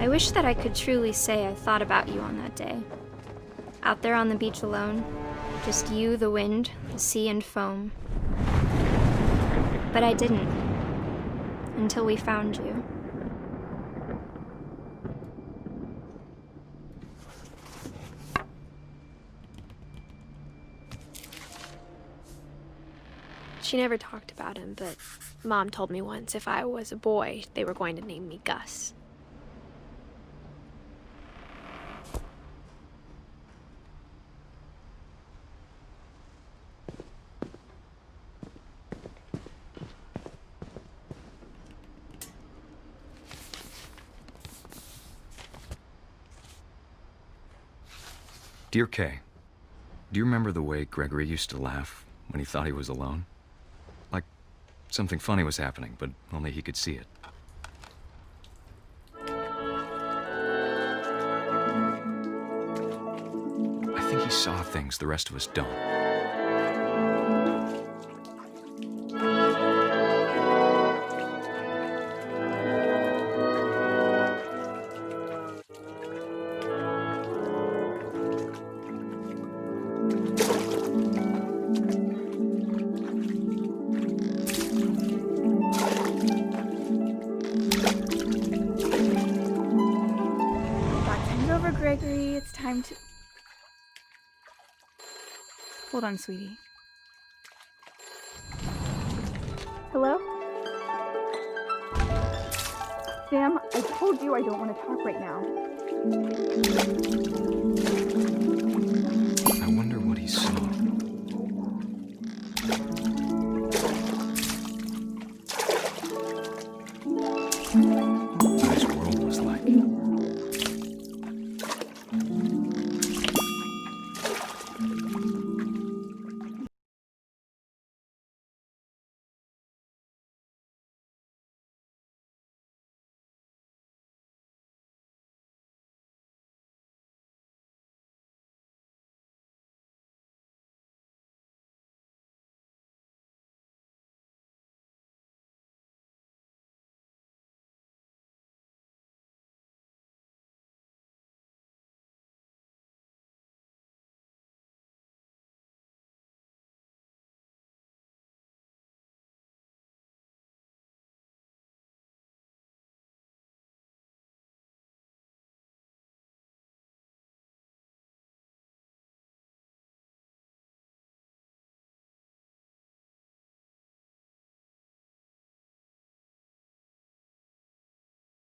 I wish that I could truly say I thought about you on that day. Out there on the beach alone, just you, the wind, the sea, and foam. But I didn't, until we found you. She never talked about him, but Mom told me once if I was a boy, they were going to name me Gus. Dear Kay, do you remember the way Gregory used to laugh when he thought he was alone? Like something funny was happening, but only he could see it. I think he saw things the rest of us don't. Gregory, it's time to... Hold on, sweetie. Hello? Sam, I told you I don't want to talk right now. I wonder what he saw. What his world was like.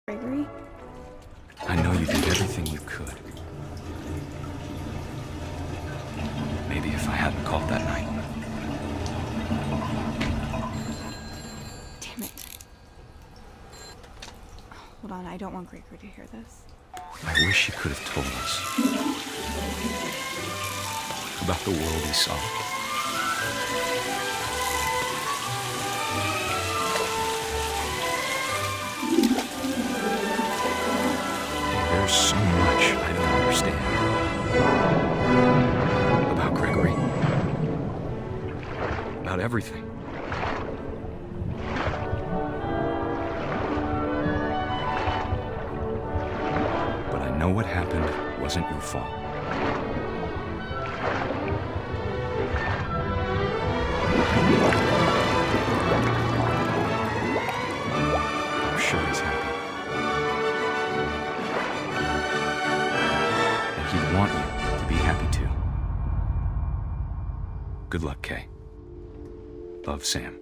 Gregory? I know you did everything you could. Maybe if I hadn't called that night. Damn it. Hold on, I don't want Gregory to hear this. I wish he could have told us about the world he saw. There's so much I don't understand about Gregory. About everything. But I know what happened wasn't your fault. I'm sure he's happy. And he'd want you to be happy too. Good luck, Kay. Love, Sam.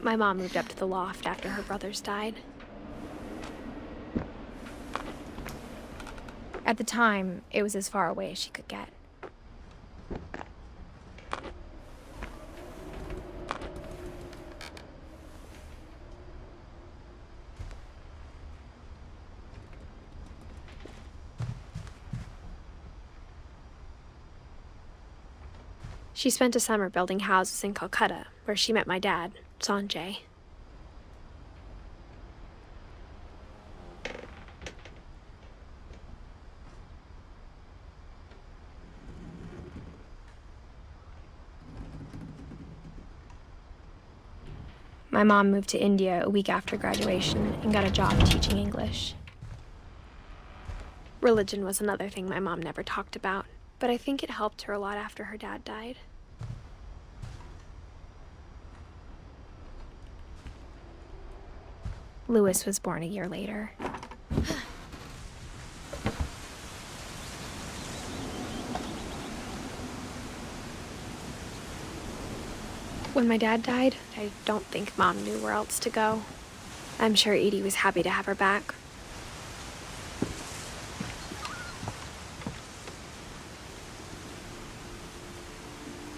My mom moved up to the loft after her brothers died. At the time, it was as far away as she could get. She spent a summer building houses in Calcutta, where she met my dad, Sanjay. My mom moved to India a week after graduation and got a job teaching English. Religion was another thing my mom never talked about, but I think it helped her a lot after her dad died. Lewis was born a year later. When my dad died, I don't think Mom knew where else to go. I'm sure Edie was happy to have her back.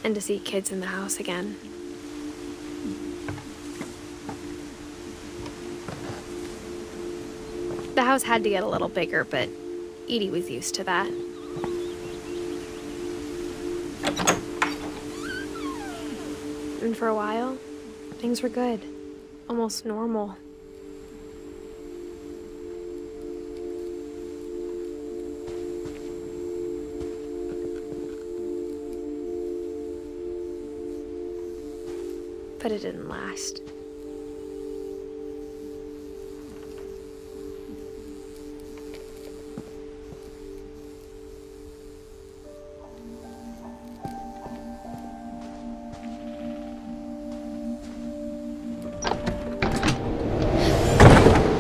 And to see kids in the house again. The house had to get a little bigger, but Edie was used to that. And for a while, things were good. Almost normal. But it didn't last.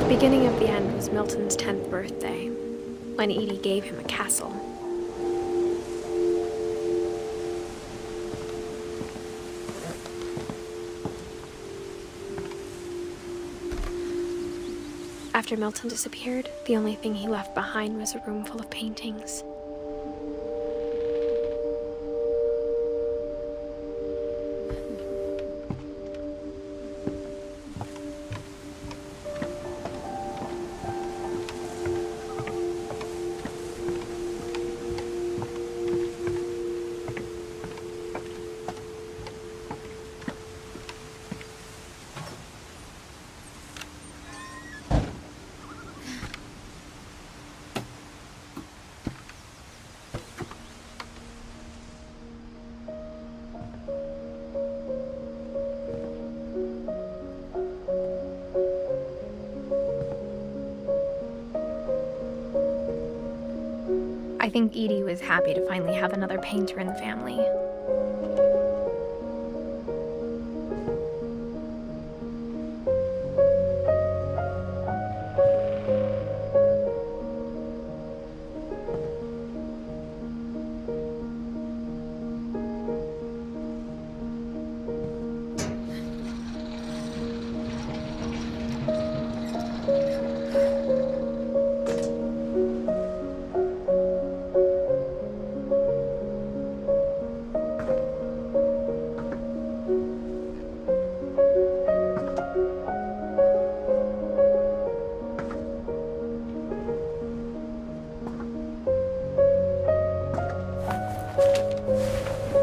The beginning of the end was Milton's 10th birthday, when Edie gave him a castle. After Milton disappeared, the only thing he left behind was a room full of paintings. I think Edie was happy to finally have another painter in the family.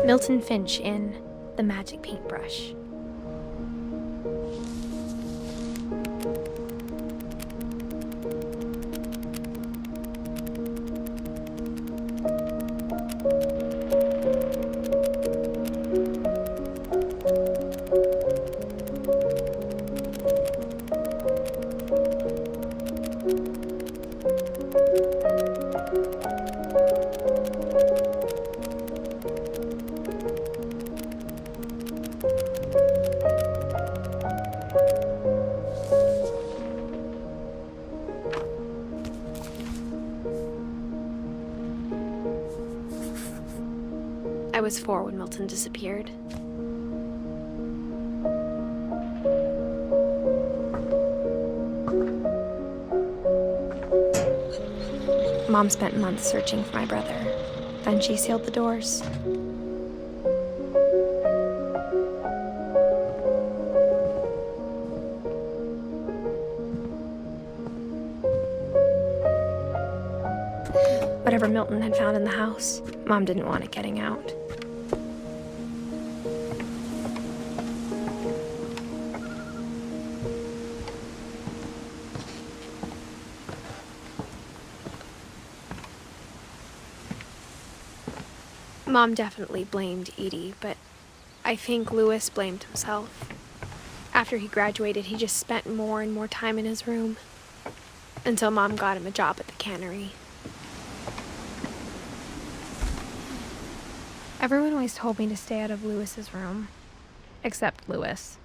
Milton Finch in The Magic Paintbrush. I was 4 when Milton disappeared. Mom spent months searching for my brother. Then she sealed the doors. Whatever Milton had found in the house, Mom didn't want it getting out. Mom definitely blamed Edie, but I think Louis blamed himself. After he graduated, he just spent more and more time in his room, until Mom got him a job at the cannery. Everyone always told me to stay out of Louis's room, except Louis.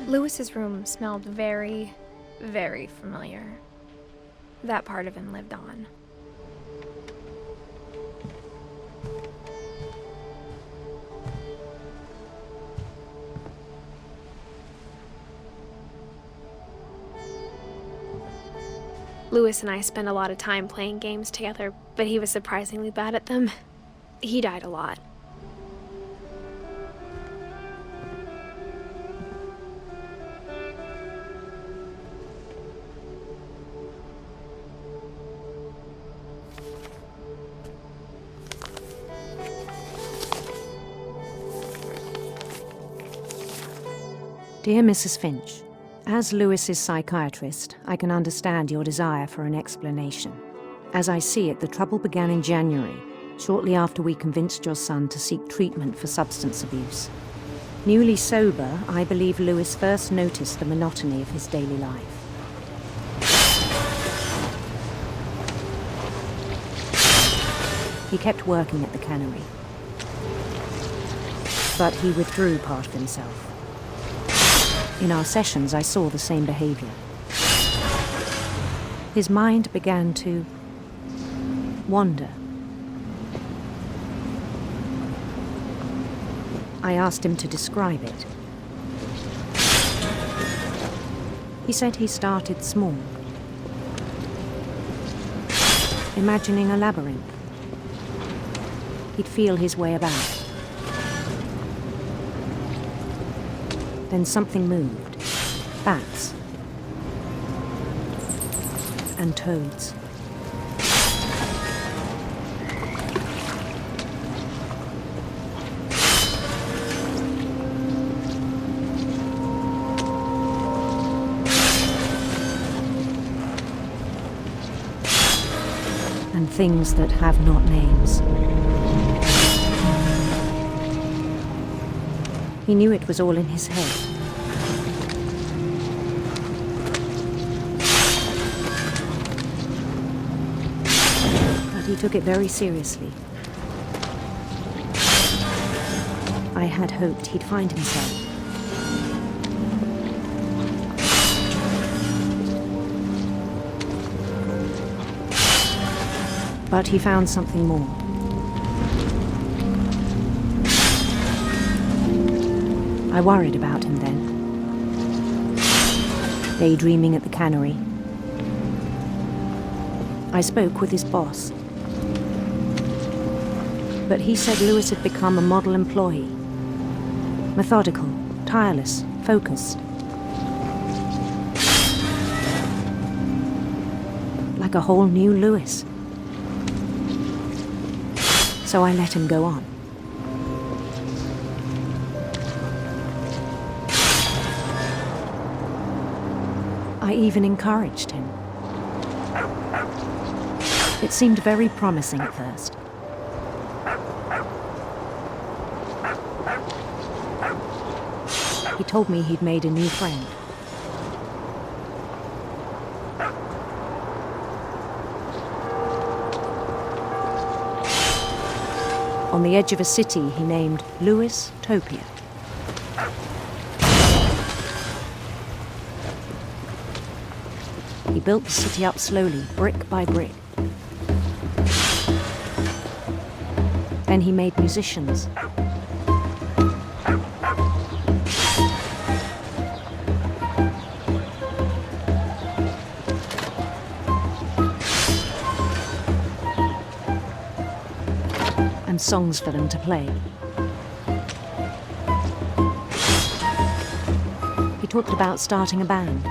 Louis's room smelled very, very familiar. That part of him lived on. Louis and I spent a lot of time playing games together, but he was surprisingly bad at them. He died a lot. Dear Mrs. Finch, as Louis's psychiatrist, I can understand your desire for an explanation. As I see it, the trouble began in January, shortly after we convinced your son to seek treatment for substance abuse. Newly sober, I believe Louis first noticed the monotony of his daily life. He kept working at the cannery, but he withdrew part of himself. In our sessions, I saw the same behavior. His mind began to wander. I asked him to describe it. He said he started small, imagining a labyrinth. He'd feel his way about. Then something moved. Bats. And toads. And things that have not names. He knew it was all in his head. But he took it very seriously. I had hoped he'd find himself. But he found something more. I worried about him then. Daydreaming at the cannery. I spoke with his boss. But he said Lewis had become a model employee. Methodical, tireless, focused. Like a whole new Lewis. So I let him go on. I even encouraged him. It seemed very promising at first. He told me he'd made a new friend. On the edge of a city he named Lewis Topia. He built the city up slowly, brick by brick. Then he made musicians. And songs for them to play. He talked about starting a band.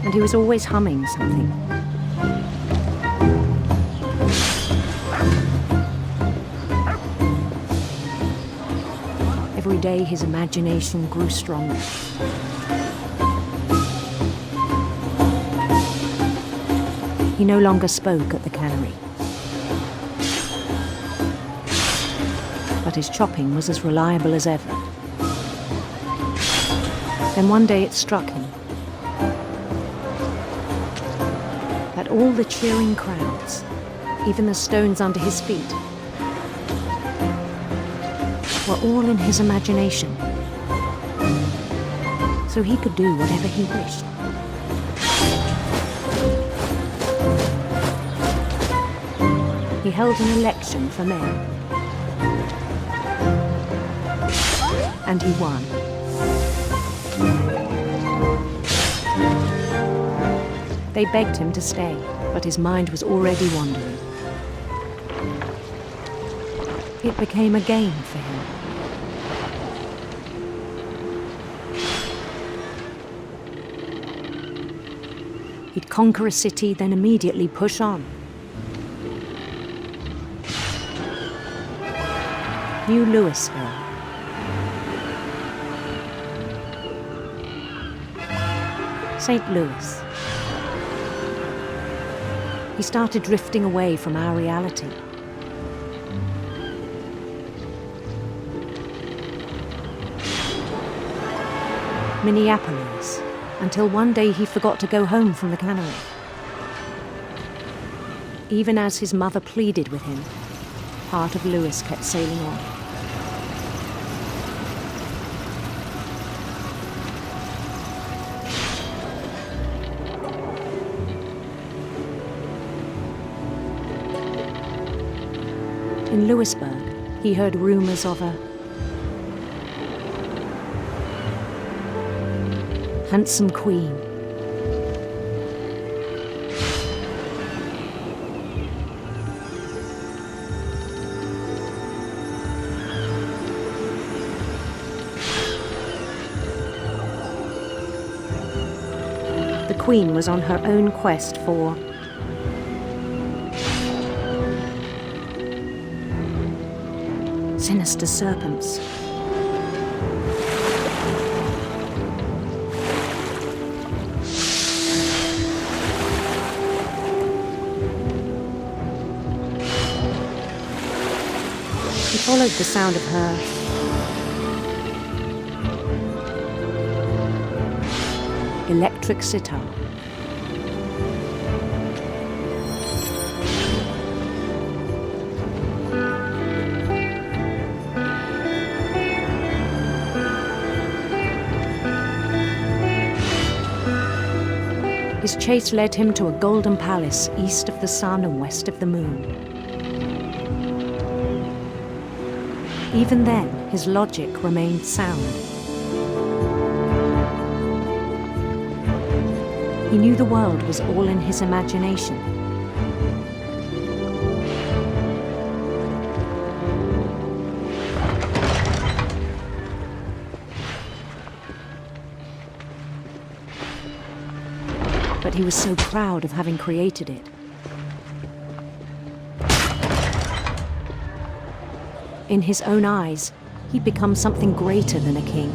And he was always humming something. Every day his imagination grew stronger. He no longer spoke at the cannery. But his chopping was as reliable as ever. Then one day it struck him that all the cheering crowds, even the stones under his feet, were all in his imagination. So he could do whatever he wished. He held an election for mayor. And he won. They begged him to stay, but his mind was already wandering. It became a game for him. He'd conquer a city, then immediately push on. New Louisville. St. Louis. He started drifting away from our reality. Minneapolis, until one day he forgot to go home from the cannery. Even as his mother pleaded with him, part of Lewis kept sailing on. In Lewisburg, he heard rumors of a handsome queen. The queen was on her own quest for sinister serpents. He followed the sound of her electric sitar. His chase led him to a golden palace east of the sun and west of the moon. Even then, his logic remained sound. He knew the world was all in his imagination. But he was so proud of having created it. In his own eyes, he'd become something greater than a king.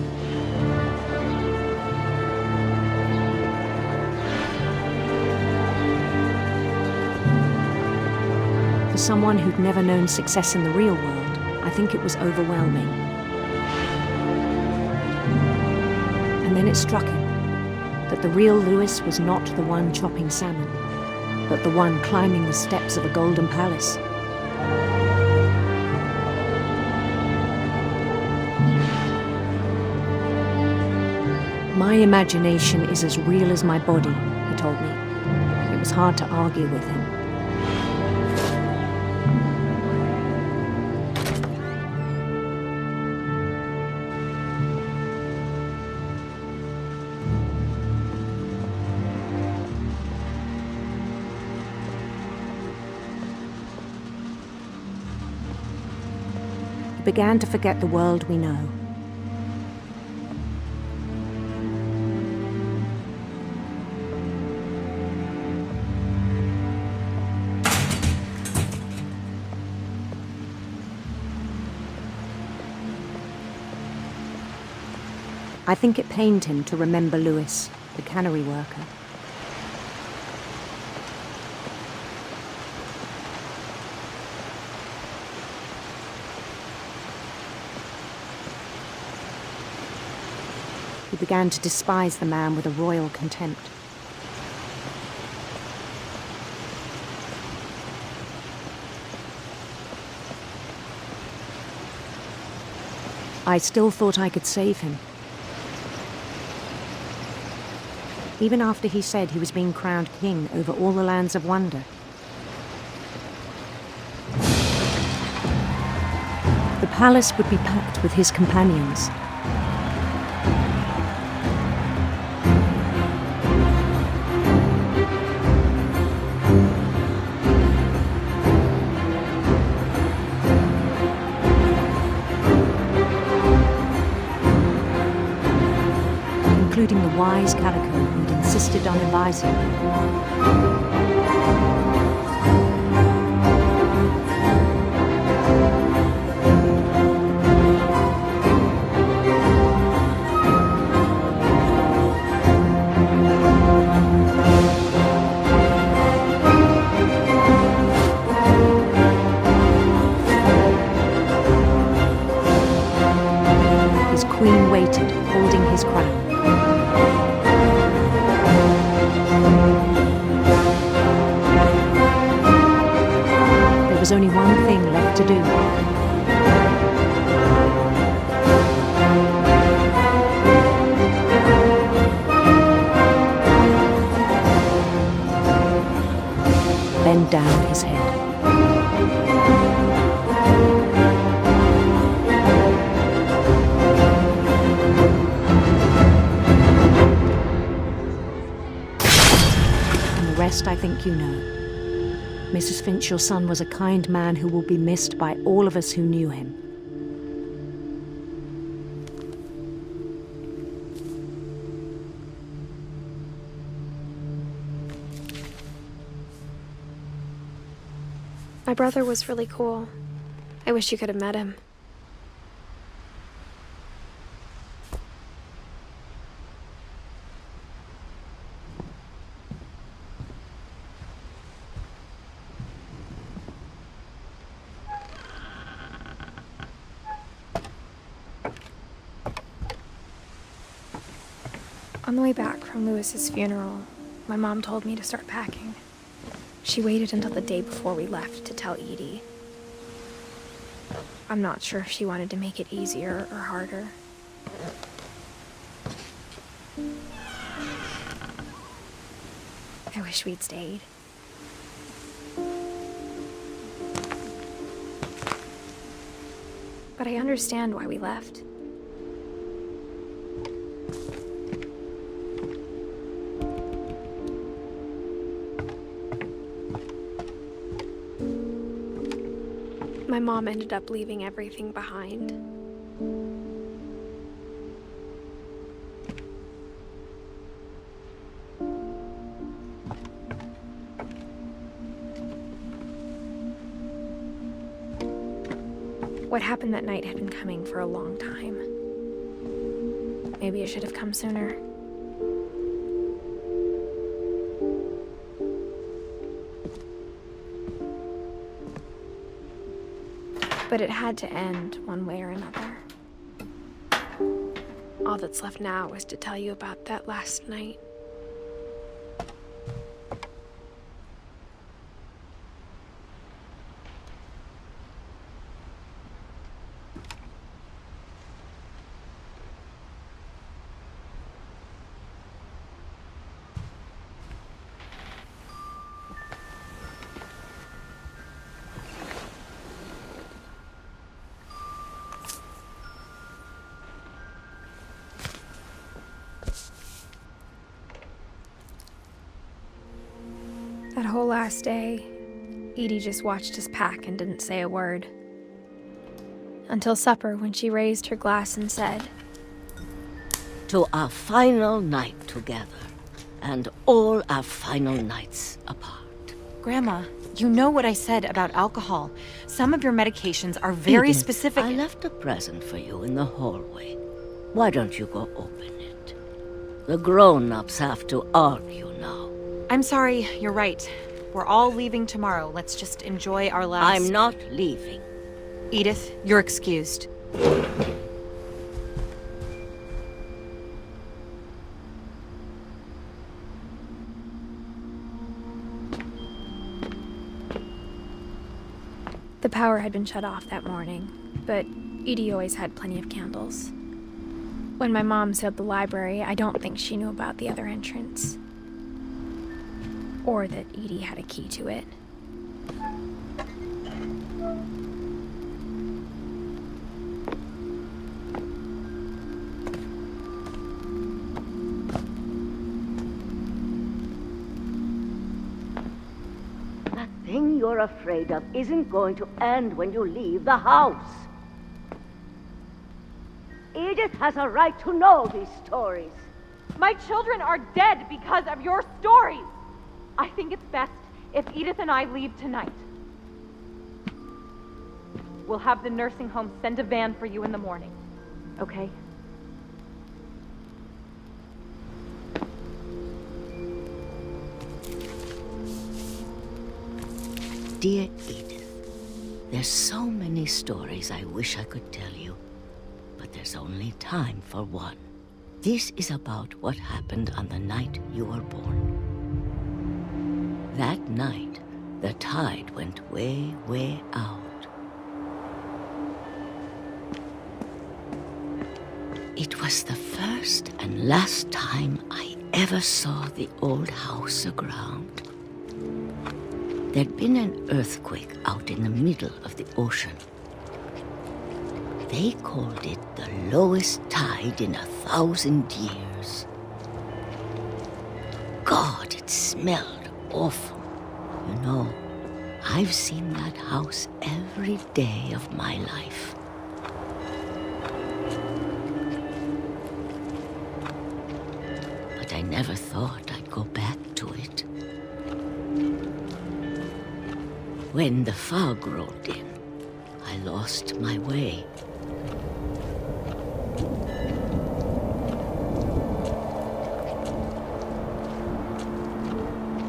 For someone who'd never known success in the real world, I think it was overwhelming. And then it struck him that the real Lewis was not the one chopping salmon, but the one climbing the steps of a golden palace. My imagination is as real as my body, he told me. It was hard to argue with him. He began to forget the world we know. I think it pained him to remember Lewis, the cannery worker. He began to despise the man with a royal contempt. I still thought I could save him. Even after he said he was being crowned king over all the lands of wonder. The palace would be packed with his companions. Including the wise Calico who'd insisted on advising him. His queen waited, holding his crown. There was only one thing left to do. Bend down his head. And the rest I think you know. Mrs. Finch, your son was a kind man who will be missed by all of us who knew him. My brother was really cool. I wish you could have met him. On the way back from Lewis's funeral, my mom told me to start packing. She waited until the day before we left to tell Edie. I'm not sure if she wanted to make it easier or harder. I wish we'd stayed. But I understand why we left. My mom ended up leaving everything behind. What happened that night had been coming for a long time. Maybe it should have come sooner. But it had to end one way or another. All that's left now is to tell you about that last night. That whole last day, Edie just watched us pack and didn't say a word. Until supper, when she raised her glass and said, "To our final night together, and all our final nights apart." Grandma, you know what I said about alcohol. Some of your medications are very Edith, specific. I left a present for you in the hallway. Why don't you go open it? The grown-ups have to argue now. I'm sorry, you're right. We're all leaving tomorrow. Let's just enjoy our last... I'm not leaving. Edith, you're excused. The power had been shut off that morning, but Edie always had plenty of candles. When my mom sealed the library, I don't think she knew about the other entrance. Or that Edie had a key to it. The thing you're afraid of isn't going to end when you leave the house. Edith has a right to know these stories. My children are dead because of your stories. I think it's best if Edith and I leave tonight. We'll have the nursing home send a van for you in the morning, okay? Dear Edith, there's so many stories I wish I could tell you, but there's only time for one. This is about what happened on the night you were born. That night, the tide went way, way out. It was the first and last time I ever saw the old house aground. There'd been an earthquake out in the middle of the ocean. They called it the lowest tide in 1,000 years. God, it smelled awful. You know, I've seen that house every day of my life. But I never thought I'd go back to it. When the fog rolled in, I lost my way.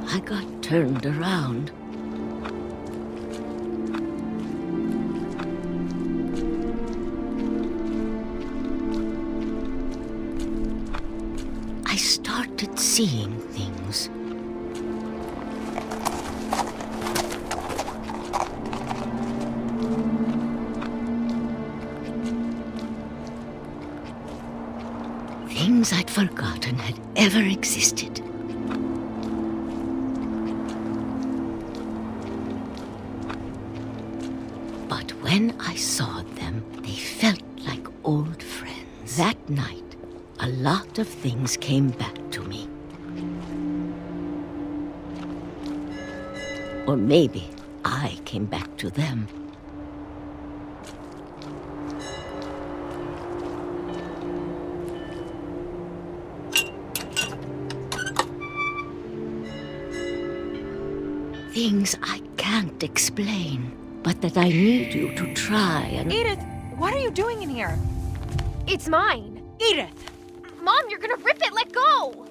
I got turned around. I started seeing things. Things I'd forgotten had ever existed. But when I saw them, they felt like old friends. That night, a lot of things came back to me. Or maybe I came back to them. Things I can't explain, but that I need you to try and... Edith, what are you doing in here? It's mine. Edith! Mom, you're gonna rip it! Let go!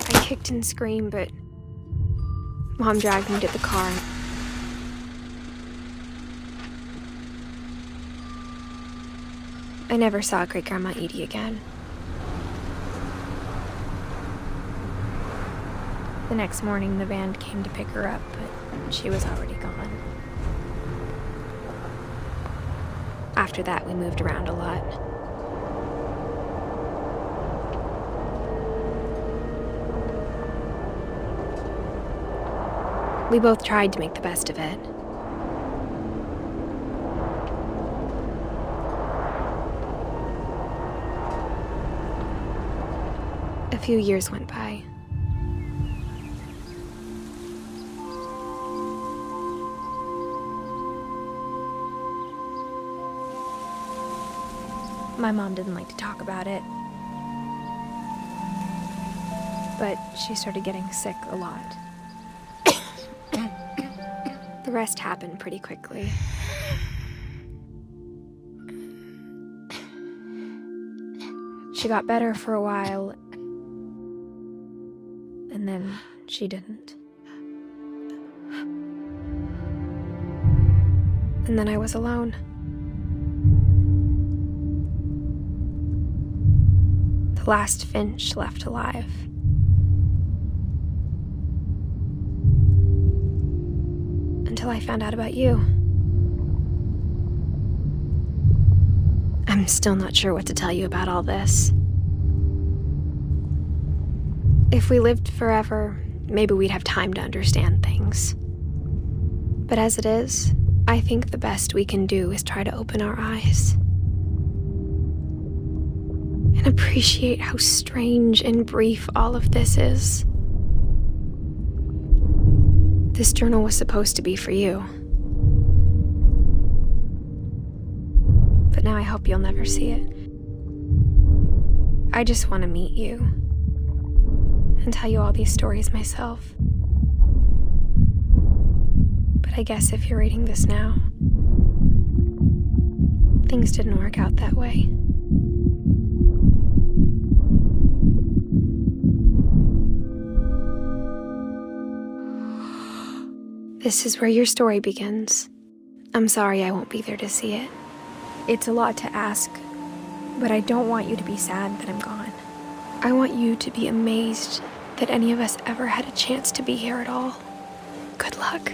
I kicked and screamed, but Mom dragged me to the car. I never saw Great-Grandma Edie again. The next morning, the van came to pick her up, but she was already gone. After that, we moved around a lot. We both tried to make the best of it. A few years went by. My mom didn't like to talk about it, but she started getting sick a lot. The rest happened pretty quickly. She got better for a while, and then she didn't. And then I was alone. The last Finch left alive. Until I found out about you. I'm still not sure what to tell you about all this. If we lived forever, maybe we'd have time to understand things. But as it is, I think the best we can do is try to open our eyes. And appreciate how strange and brief all of this is. This journal was supposed to be for you. But now I hope you'll never see it. I just want to meet you and tell you all these stories myself. But I guess if you're reading this now, things didn't work out that way. This is where your story begins. I'm sorry I won't be there to see it. It's a lot to ask, but I don't want you to be sad that I'm gone. I want you to be amazed that any of us ever had a chance to be here at all. Good luck.